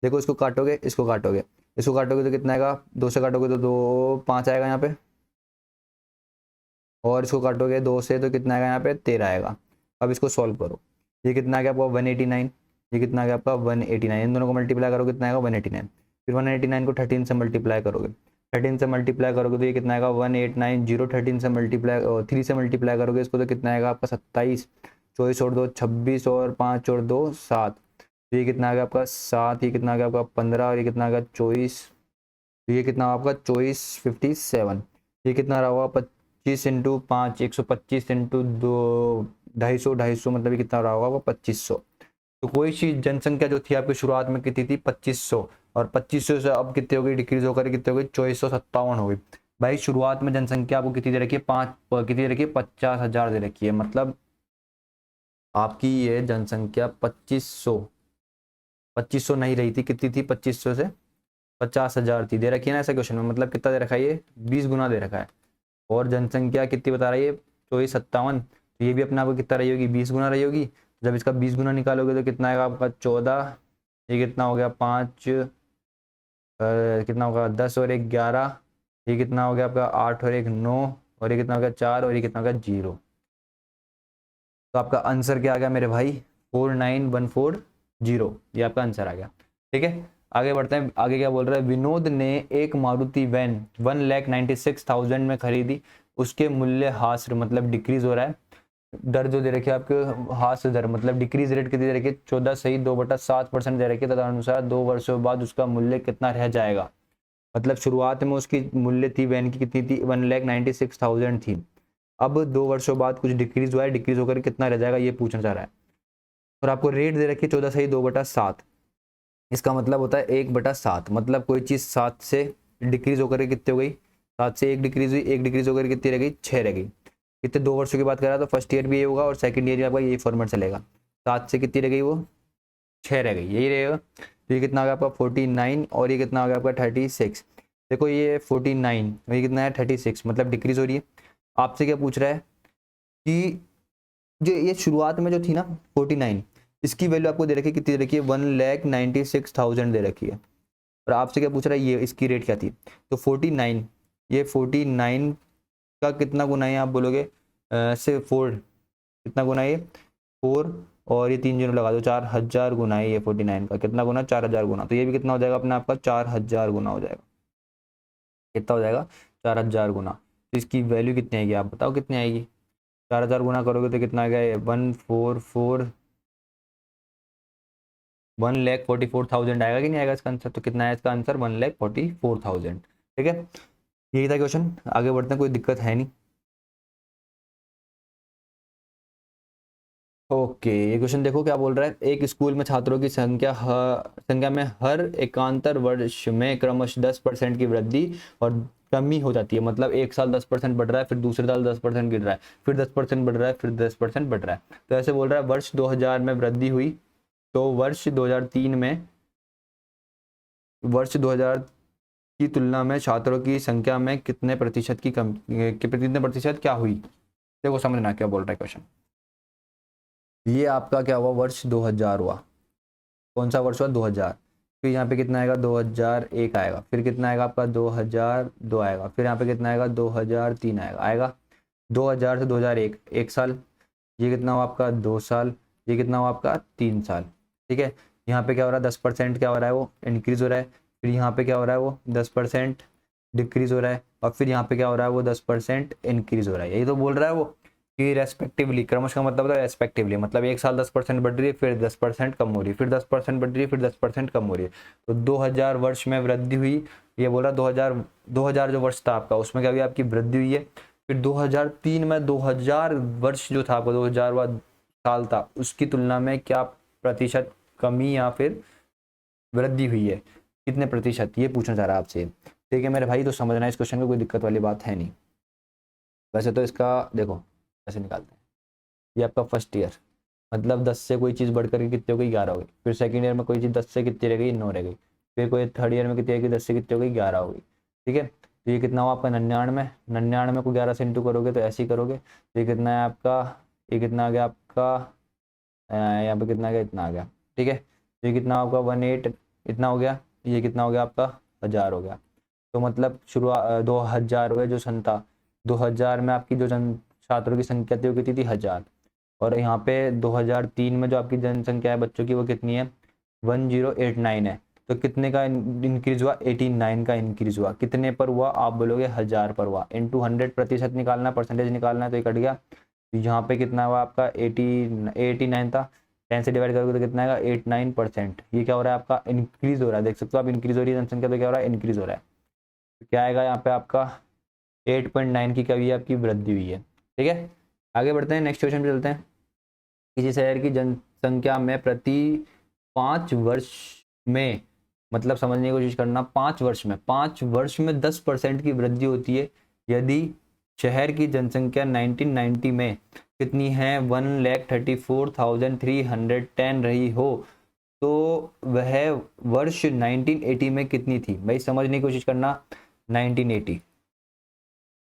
[SPEAKER 1] देखो इसको काटोगे, इसको काटोगे तो कितना आएगा, 2 से काटोगे तो 2 5 आएगा यहाँ पे, और इसको काटोगे 2 से तो कितना आएगा यहाँ पे 13 आएगा। अब इसको सॉल्व करो, ये कितना आ गया आपका 189, ये कितना आ गया आपका 189। इन दोनों को मल्टीप्लाई करोगे कितना आएगा 189। फिर 189 को 13 से मल्टीप्लाई करोगे, 13 से मल्टीप्लाई करोगे तो ये कितना आएगा 1890। 13 से मल्टीप्लाई 3 से मल्टीप्लाई करोगे इसको तो कितना आएगा आपका 27। 24 और 2 26, और 5 और 2 7। तो ये कितना आ गया आपका 7, ये कितना आ गया आपका 15, और ये कितना आ गया 24। तो ये कितना आपका 54 ये कितना रहा होगा 25 इंटू 5 125 इंटू 2 250 मतलब ये कितना रहा होगा 2500। तो कोई चीज़ जनसंख्या जो थी आपकी शुरुआत में कितनी थी 2500, और 2500 से अब कितनी हो गई डिक्रीज होकर कितनी हो गई 2457 हो गई। भाई शुरुआत में जनसंख्या आपको कितनी दे रखी है, कितनी दे रखी है 50,000 दे रखी है। मतलब आपकी ये जनसंख्या 2500 नहीं रही थी, कितनी थी 2500 से 50,000 थी, दे रखी है ना ऐसा क्वेश्चन में। मतलब कितना दे रखा है ये 20 गुना दे रखा है। और जनसंख्या कितनी बता रही है 2457, तो ये भी अपने आप को कितना रही होगी 20 गुना रही होगी। जब इसका 20 गुना निकालोगे तो कितना आएगा आपका 14, ये कितना हो गया 5 कितना होगा 10 और 1 11, ये कितना हो गया आपका 8 और 1 9, और ये कितना हो गया 4, और ये कितना हो गया 0। तो आपका आंसर क्या आ गया मेरे भाई 49140, ये आपका आंसर आ गया। ठीक है आगे बढ़ते हैं। आगे क्या बोल रहा है, विनोद ने एक मारुति वैन 1,96,000 में खरीदी, उसके मूल्य हास मतलब डिक्रीज हो रहा है। दर जो दे रखी है आपके हास दर मतलब डिक्रीज रेट कितनी दे रखी है 14 सही 2/7% दे रखी है, तदनुसार 2 वर्षों बाद उसका मूल्य कितना रह जाएगा। मतलब शुरुआत में उसकी मूल्य थी वैन की कितनी थी, 1,96,000 थी। अब 2 वर्षों बाद कुछ डिक्रीज हुआ है, डिक्रीज होकर कितना रह जाएगा ये पूछना चाह रहा है। और आपको रेट दे रखी है 14/2/7। इसका मतलब होता है 1/7, मतलब कोई चीज़ 7 से डिक्रीज होकर के कितनी हो गई, 7 से 1 डिक्रीज हुई, 1 डिक्रीज होकर कितनी रह गई, 6 रह गई। कितने 2 वर्षों की बात कर रहा तो फर्स्ट ईयर भी ये होगा और सेकंड ईयर भी आपका ये फॉर्मेट चलेगा। 7 से कितनी रह गई, वो 6 रह गई, यही रहेगा। तो ये कितना आ गया आपका 49 और ये कितना आ गया आपका 36। देखो ये 49 और ये कितना है 36, मतलब डिक्रीज हो रही है। आपसे क्या पूछ रहा है कि जो ये शुरुआत में जो थी ना 49, इसकी वैल्यू आपको दे रखी है, कितनी दे रखी है, 1,96,000 दे रखी है। और आपसे क्या पूछ रहा है ये इसकी रेट क्या थी, तो 49, ये 49 का कितना गुना है आप बोलोगे, से 4 कितना गुना है ये 4, और ये 3 जीरो लगा दो, 4,000 गुना है ये 49 का, कितना गुना 4,000 गुना। तो ये भी कितना हो जाएगा अपना आपका 4,000 गुना हो जाएगा। कितना हो जाएगा 4,000 गुना। तो इसकी वैल्यू कितनी आएगी आप बताओ कितनी आएगी, 4,000 गुना करोगे तो कितना आ गया 1,44,000 आएगा कि नहीं आएगा इसका आंसर। तो कितना है इसका आंसर 1,44,000। ठीक है, यही था क्वेश्चन, आगे बढ़ते हैं, कोई दिक्कत है नहीं। ओके, ये क्वेश्चन देखो क्या बोल रहा है। एक स्कूल में छात्रों की संख्या में हर एकांतर वर्ष में क्रमशः 10% की वृद्धि और कमी हो जाती है। मतलब एक साल 10% बढ़ रहा है, फिर दूसरे साल 10% गिर रहा है, फिर 10% बढ़ रहा है, फिर 10% बढ़ रहा है। तो ऐसे बोल रहा है वर्ष 2000 में वृद्धि हुई, तो वर्ष 2000 की तुलना में छात्रों की संख्या में कितने प्रतिशत की कितने प्रतिशत क्या हुई। देखो समझना क्या बोल रहा है क्वेश्चन। ये आपका क्या हुआ, वर्ष 2000 हुआ। कौन सा वर्ष हुआ 2000। फिर यहाँ पे कितना आएगा 2001 आएगा, फिर कितना आएगा आपका 2002 आएगा, फिर यहाँ पे कितना आएगा 2003 आएगा 2000 से 2001 एक साल, ये कितना हुआ आपका 2 साल, ये कितना हुआ आपका 3 साल। ठीक है, यहाँ पे क्या हो रहा है 10% क्या हो रहा है वो इंक्रीज हो रहा है, फिर यहाँ पे क्या हो रहा है वो 10% डिक्रीज हो रहा है, और फिर यहाँ पे क्या हो रहा है वो 10% इंक्रीज हो रहा है। यही तो बोल रहा है वो कि रेस्पेक्टिवली, क्रमश का मतलब होता है रेस्पेक्टिवली, मतलब एक साल 10% बढ़ रही है, फिर 10% कम हो रही है, फिर 10% बढ़ रही है, फिर 10% कम हो रही है। तो 2000 वर्ष में वृद्धि हुई, ये बोला 2000 जो वर्ष था आपका उसमें क्या हुई आपकी वृद्धि हुई है। फिर 2003 में 2000 वर्ष जो था आपका 2000 साल था उसकी तुलना में क्या प्रतिशत कमी या फिर वृद्धि हुई है, कितने प्रतिशत, ये पूछना चाह रहा है आपसे। ठीक है मेरे भाई, तो समझना है इस क्वेश्चन में, कोई दिक्कत वाली बात है नहीं। वैसे तो इसका देखो ऐसे निकालते हैं, ये आपका फर्स्ट ईयर, मतलब 10 से कोई चीज़ बढ़ करके कितनी हो गई 11 हो गई। फिर सेकंड ईयर में कोई चीज़ 10 से कितनी रह गई 9 रह गई। फिर कोई थर्ड ईयर में कितनी रहेगी 10 से कितनी हो गई 11 हो गई। ठीक है, तो ये कितना हुआ आपका 99 को 11 से इंटू करोगे तो ऐसे ही करोगे, तो ये कितना है आपका, ये कितना आ गया आपका, यहाँ पे कितना आ गया इतना आ गया। ठीक है, तो ये कितना आपका 18 इतना हो गया, ये कितना हो गया आपका 1000 हो गया। तो मतलब शुरुआत 2000 हो गया जो सन था, 2000 में आपकी जो जन छात्रों की संख्या थी वो कितनी थी 1000, और यहाँ पे 2003 में जो आपकी जनसंख्या है बच्चों की वो कितनी है 1089 है। तो कितने का इंक्रीज हुआ 89 का इंक्रीज हुआ। कितने पर हुआ आप बोलोगे 1000 पर हुआ। इनटू 100 प्रतिशत निकालना, परसेंटेज निकालना है, तो ये कट गया। तो यहाँ पे कितना हुआ आपका 89 था, 10 से डिवाइड करोगे तो कितना आएगा 89%। ये क्या हो रहा है आपका इंक्रीज हो रहा है, देख सकते हो आप इंक्रीज हो रही है जनसंख्या, तो क्या हो रहा है इंक्रीज हो रहा है। तो क्या आएगा यहाँ पे आपका 8.9 की क्या हुई है आपकी वृद्धि हुई है। ठीक है, आगे बढ़ते हैं, नेक्स्ट क्वेश्चन पे चलते हैं। किसी शहर की जनसंख्या में प्रति 5 वर्ष में, मतलब समझने की कोशिश करना, 5 वर्ष में 10% की वृद्धि होती है यदि शहर की जनसंख्या 1990 में कितनी है 1,34,310 रही हो, तो वह वर्ष 1980 में कितनी थी। भाई समझने की कोशिश करना, 1980,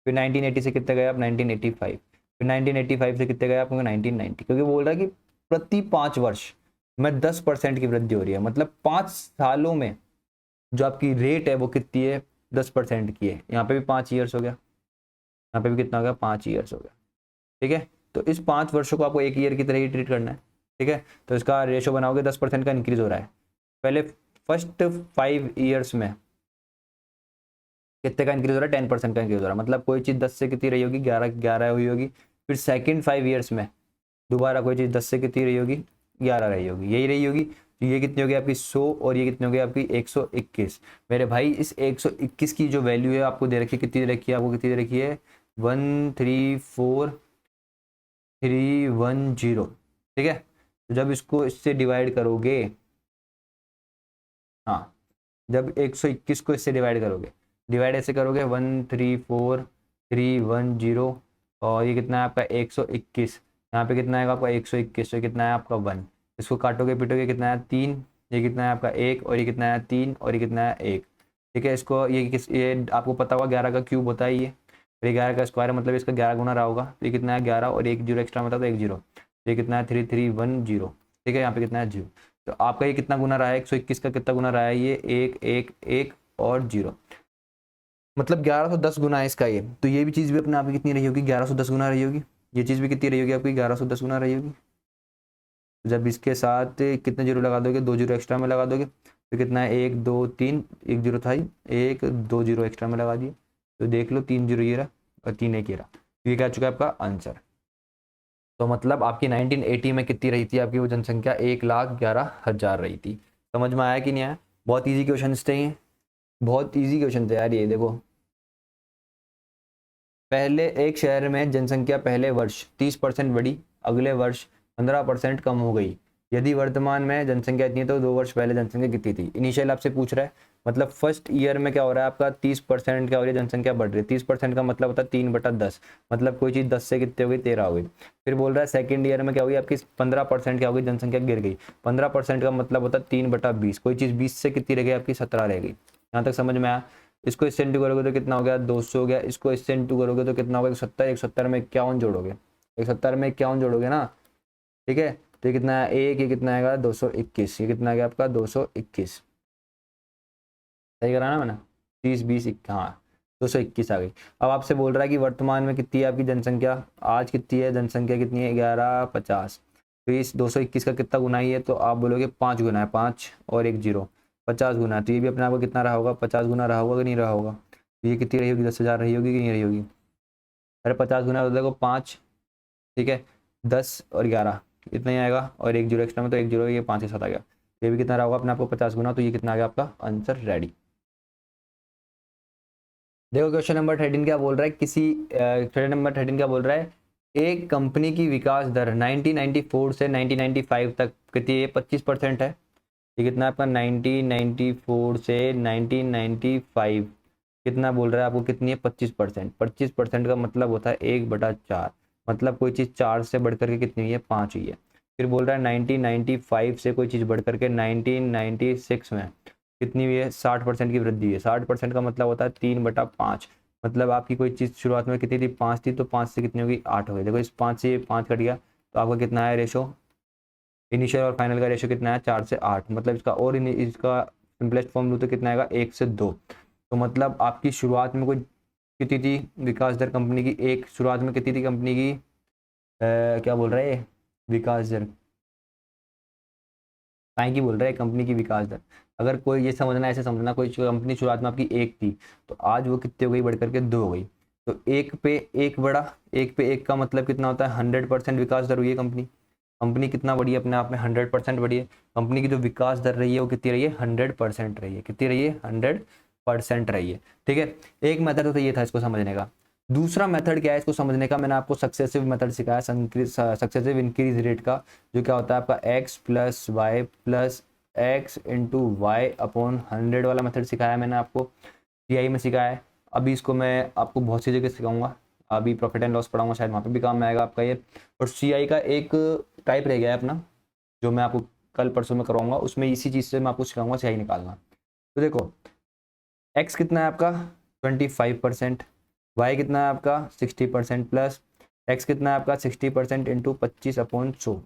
[SPEAKER 1] फिर 1980 से कितने गए आप 1985, फिर 1985 से कितने गए आप 1990, क्योंकि बोल रहा है कि प्रति 5 वर्ष में 10% की वृद्धि हो रही है, मतलब 5 सालों में जो आपकी रेट है वो कितनी है 10% की है। यहाँ पे भी 5 ईयर्स हो गया, यहाँ पे भी कितना हो गया 5 ईयर्स हो गया। ठीक है, तो इस 5 वर्षों को आपको 1 ईयर की तरह ही ट्रीट करना है। ठीक है, तो इसका रेशो बनाओगे 10% का इंक्रीज हो रहा है। पहले फर्स्ट 5 ईयर्स में कितने का इंक्रीज हो रहा है 10% का इंक्रीज हो रहा है, मतलब कोई चीज़ 10 से कितनी रही होगी 11 हुई होगी। फिर सेकंड 5 ईयर्स में दोबारा कोई चीज़ 10 से कितनी रही होगी 11 रही होगी, यही रही होगी। तो ये कितनी हो गई आपकी 100 और ये कितनी हो गई आपकी 121। मेरे भाई इस 121 की जो वैल्यू है आपको दे रखी है, कितनी दे रखी है आपको, कितनी दे रखी है 134310। ठीक है, तो जब इसको इससे डिवाइड करोगे, हाँ जब 121 को इससे डिवाइड करोगे, डिवाइड ऐसे करोगे 134310, और ये कितना है आपका 121, यहाँ पे कितना आएगा आपका 121, तो कितना है आपका 1, इसको काटोगे पीटोगे कितना है 3, ये कितना है आपका 1, और ये कितना है 3, और ये कितना है 1। ठीक है, इसको ये आपको पता होगा 11 का क्यूब होता है ये, और ये 11 का स्क्वायर मतलब इसका 11 गुना रहा होगा, तो ये कितना है 11 और एक जीरो एक्स्ट्रा मतलब तो 1 जीरो, ये कितना है 3310। ठीक है, यहाँ पे कितना है 0, तो आपका ये कितना गुना रहा है 121 का कितना गुना रहा है ये 1 और 0, मतलब 1110 गुना है इसका ये। तो ये भी चीज़ भी अपने आप की कितनी रही होगी 1110 गुना रही होगी, ये चीज़ भी कितनी रही होगी आपकी 1110 गुना रही होगी। जब इसके साथ कितने जीरो लगा दोगे, 2 जीरो एक्स्ट्रा में लगा दोगे, तो कितना है 1 2 3, 1 जीरो था ही, 1 2 जीरो एक्स्ट्रा में लगा दिए, तो देख लो 3 जीरो ये रहा और 3 1 ये रहा, तो ये क्या आ चुका है आपका आंसर। तो मतलब आपकी 1980 में कितनी रही थी आपकी वो जनसंख्या, 1,11,000 रही थी। समझ में आया कि नहीं आया? बहुत ईजी क्वेश्चन थे ये, बहुत ईजी क्वेश्चन थे यार ये। देखो पहले एक शहर में जनसंख्या पहले वर्ष 30% बढ़ी, अगले वर्ष 15% कम हो गई। यदि वर्तमान में जनसंख्या इतनी है तो 2 वर्ष पहले जनसंख्या कितनी थी। इनिशियल आपसे पूछ रहा है, मतलब फर्स्ट ईयर में क्या हो रहा है आपका 30% क्या हो रही है जनसंख्या बढ़ रही है। 30% का मतलब होता है 3/10, मतलब कोई चीज़ 10 से कितने हो गई 13 हो गई। फिर बोल रहा है सेकेंड ईयर में क्या हुई आपकी 15% क्या हो गई जनसंख्या गिर गई। 15% का मतलब होता है 3/20, कोई चीज़ 20 से कितनी रह गई आपकी 17 रह गई। यहाँ तक समझ में आया? इसको इससे इंटू करोगे तो कितना हो गया 200 हो गया, इसको इससे इंटू करोगे तो कितना होगा 170, 170 में 51 जोड़ोगे, 170 में 51 जोड़ोगे ना। ठीक है, तो ये कितना है एक, ये कितना आएगा 221, ये कितना आ गया आपका 221। सही करा ना मैंने, 30 20 हाँ 221 आ गई। अब आपसे बोल रहा है कि वर्तमान में कितनी है आपकी जनसंख्या, आज कितनी है जनसंख्या, कितनी है 1150। तो इस 221 का कितना गुना ही है, तो आप बोलोगे 5 गुना है, 5 और 1 जीरो 50 गुना है। तो ये भी अपने आप को कितना रहा होगा 50 गुना रहा होगा कि नहीं रहा होगा। तो ये कितनी रही होगी 10,000 रही होगी कि नहीं रही होगी। अरे 50 गुना तो देखो 5, ठीक है 10 और 11 इतना ही आएगा, और 1 जीरो एक्स्ट्रा में तो 1 जीरो, ये 5 के साथ आ गया। ये भी कितना रहा होगा अपने आपको 50 गुना, तो ये कितना आ गया आपका आंसर रेडी। देखो क्वेश्चन नंबर 13 क्या बोल रहा है, क्वेश्चन नंबर 13 क्या बोल रहा है, एक कंपनी की विकास दर 1994 से 1995 तक कितनी है 25% है। ये कितना है आपका 1994 से 1995 कितना बोल रहा है आपको, कितनी है 25%। 25% का मतलब होता है 1/4, मतलब कोई चीज़ 4 से बढ़ करके कितनी हुई है 5 हुई है। फिर बोल रहा है 1995 से कोई चीज़ बढ़ करके 1996 में कितनी हुई है 60% की वृद्धि हुई है। 60% का मतलब होता है 3/5, मतलब आपकी कोई चीज़ शुरुआत में कितनी थी 5 थी, तो 5 से कितनी होगी 8 हो गई। देखो इस 5 से 5 कट गया, तो आपका कितना है रेशो, इनिशियल और फाइनल का रेशो कितना है 4 से 8, मतलब इसका और इसका सिंपलेस्ट फॉर्म लूँ तो कितना आएगा 1 से 2। तो मतलब आपकी शुरुआत में कोई कितनी थी विकास दर कंपनी की, एक शुरुआत में कितनी थी कंपनी की क्या बोल रहा है ये विकास दर, काय की बोल रहा है कंपनी की विकास दर। अगर कोई ये समझना ऐसे समझना, कोई कंपनी शुरुआत में आपकी 1 थी, तो आज वो कितनी हो गई बढ़ करके 2 हो गई, तो 1 पे 1 बढ़ा, 1 पे 1 का मतलब कितना होता है 100% विकास दर हुई है कंपनी। कंपनी कितना बढ़ी है अपने आप में 100% बढ़ी है। कंपनी की जो विकास दर रही है वो कितनी रही है 100% रही है। कितनी रही है 100% रही है। ठीक है, एक मेथड तो ये था इसको समझने का। दूसरा मेथड क्या है इसको समझने का, मैंने आपको सक्सेसिव मेथड सिखाया, सक्सेसिव इंक्रीज रेट का, जो क्या होता है आपका x plus y plus x into y upon 100 वाला मेथड सिखाया मैंने आपको, सीआई में सिखाया है। अभी इसको मैं आपको बहुत सी जगह सिखाऊंगा, अभी प्रॉफिट एंड लॉस पढ़ाऊंगा, शायद वहाँ पे भी काम में आएगा आपका ये। और सीआई का एक टाइप रह गया है अपना, जो मैं आपको कल परसों में करवाऊंगा, उसमें इसी चीज़ से मैं आपको सिखाऊंगा सीआई निकालना। तो देखो x कितना है आपका 25%, y कितना है आपका 60% प्लस x कितना है आपका 60% इंटू 25/100।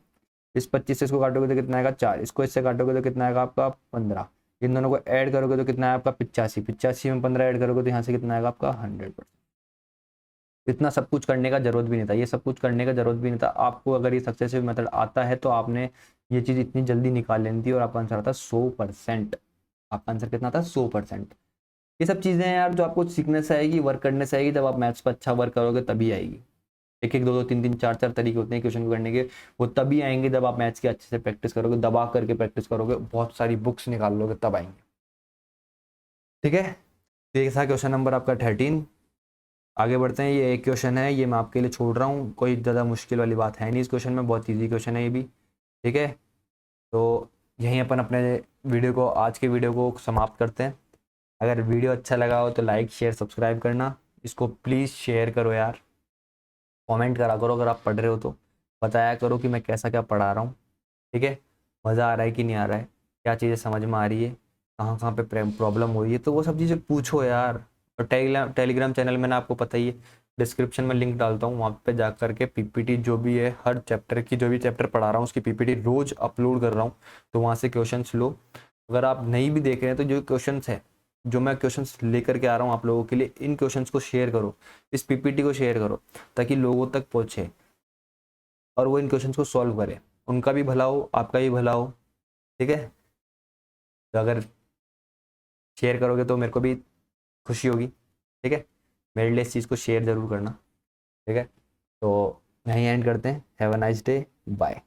[SPEAKER 1] इस 25 से इसको काटोगे तो कितना आएगा 4, इसको इससे काटोगे तो कितना आएगा आपका 15, इन दोनों को ऐड करोगे तो कितना है आपका 85, 85 में 15 ऐड करोगे तो यहाँ से कितना आएगा आपका 100%। इतना सब कुछ करने का जरूरत भी नहीं था, ये सब कुछ करने का जरूरत भी नहीं था आपको। अगर ये सक्सेसिव मेथड आता है तो आपने ये चीज़ इतनी जल्दी निकाल लेनी थी और आपका आंसर आता 100%। आपका आंसर कितना था 100%। ये सब चीज़ें हैं यार जो आपको सीखने से आएगी, वर्क करने से आएगी, जब आप मैथ्स पर अच्छा वर्क करोगे तभी आएगी। एक एक, दो दो, तीन तीन, चार चार तरीके होते हैं क्वेश्चन को करने के। वो तभी आएंगे जब आप मैथ्स की अच्छे से प्रैक्टिस करोगे, दबा करके प्रैक्टिस करोगे, बहुत सारी बुक्स निकाल लोगे, तब आएंगे। ठीक है, तो ये था क्वेश्चन नंबर आपका 13। आगे बढ़ते हैं। ये एक क्वेश्चन है, ये मैं आपके लिए छोड़ रहा हूँ, कोई ज़्यादा मुश्किल वाली बात है नहीं इस क्वेश्चन में, बहुत ईजी क्वेश्चन है ये भी। ठीक है, तो यहीं अपन अपने वीडियो को, आज के वीडियो को समाप्त करते हैं। अगर वीडियो अच्छा लगा हो तो लाइक शेयर सब्सक्राइब करना, इसको प्लीज़ शेयर करो यार, कमेंट करा करो अगर आप पढ़ रहे हो तो, बताया करो कि मैं कैसा क्या पढ़ा रहा हूँ। ठीक है, मज़ा आ रहा है कि नहीं आ रहा है, क्या चीज़ें समझ में आ रही है, कहाँ कहाँ पे प्रॉब्लम हो रही है, तो वो सब चीज़ें पूछो यार। और टेलीग्राम चैनल मैंने आपको पता ही है, डिस्क्रिप्शन में लिंक डालता हूँ, वहाँ पे जा करके पीपीटी जो भी है, हर चैप्टर की, जो भी चैप्टर पढ़ा रहा हूँ उसकी पीपीटी रोज़ अपलोड कर रहा हूँ, तो वहाँ से क्वेश्चंस लो। अगर आप नहीं भी देख रहे हैं तो जो क्वेश्चंस है, जो मैं क्वेश्चंस लेकर के आ रहा हूँ आप लोगों के लिए, इन क्वेश्चंस को शेयर करो, इस पीपीटी को शेयर करो, ताकि लोगों तक पहुँचे और वो इन क्वेश्चंस को सॉल्व करें, उनका भी भला हो, आपका भी भला हो। ठीक है, तो अगर शेयर करोगे तो मेरे को भी खुशी होगी। ठीक है, मेरे लिए इस चीज़ को शेयर ज़रूर करना। ठीक है, तो यहीं एंड करते हैं। Have a nice day, bye.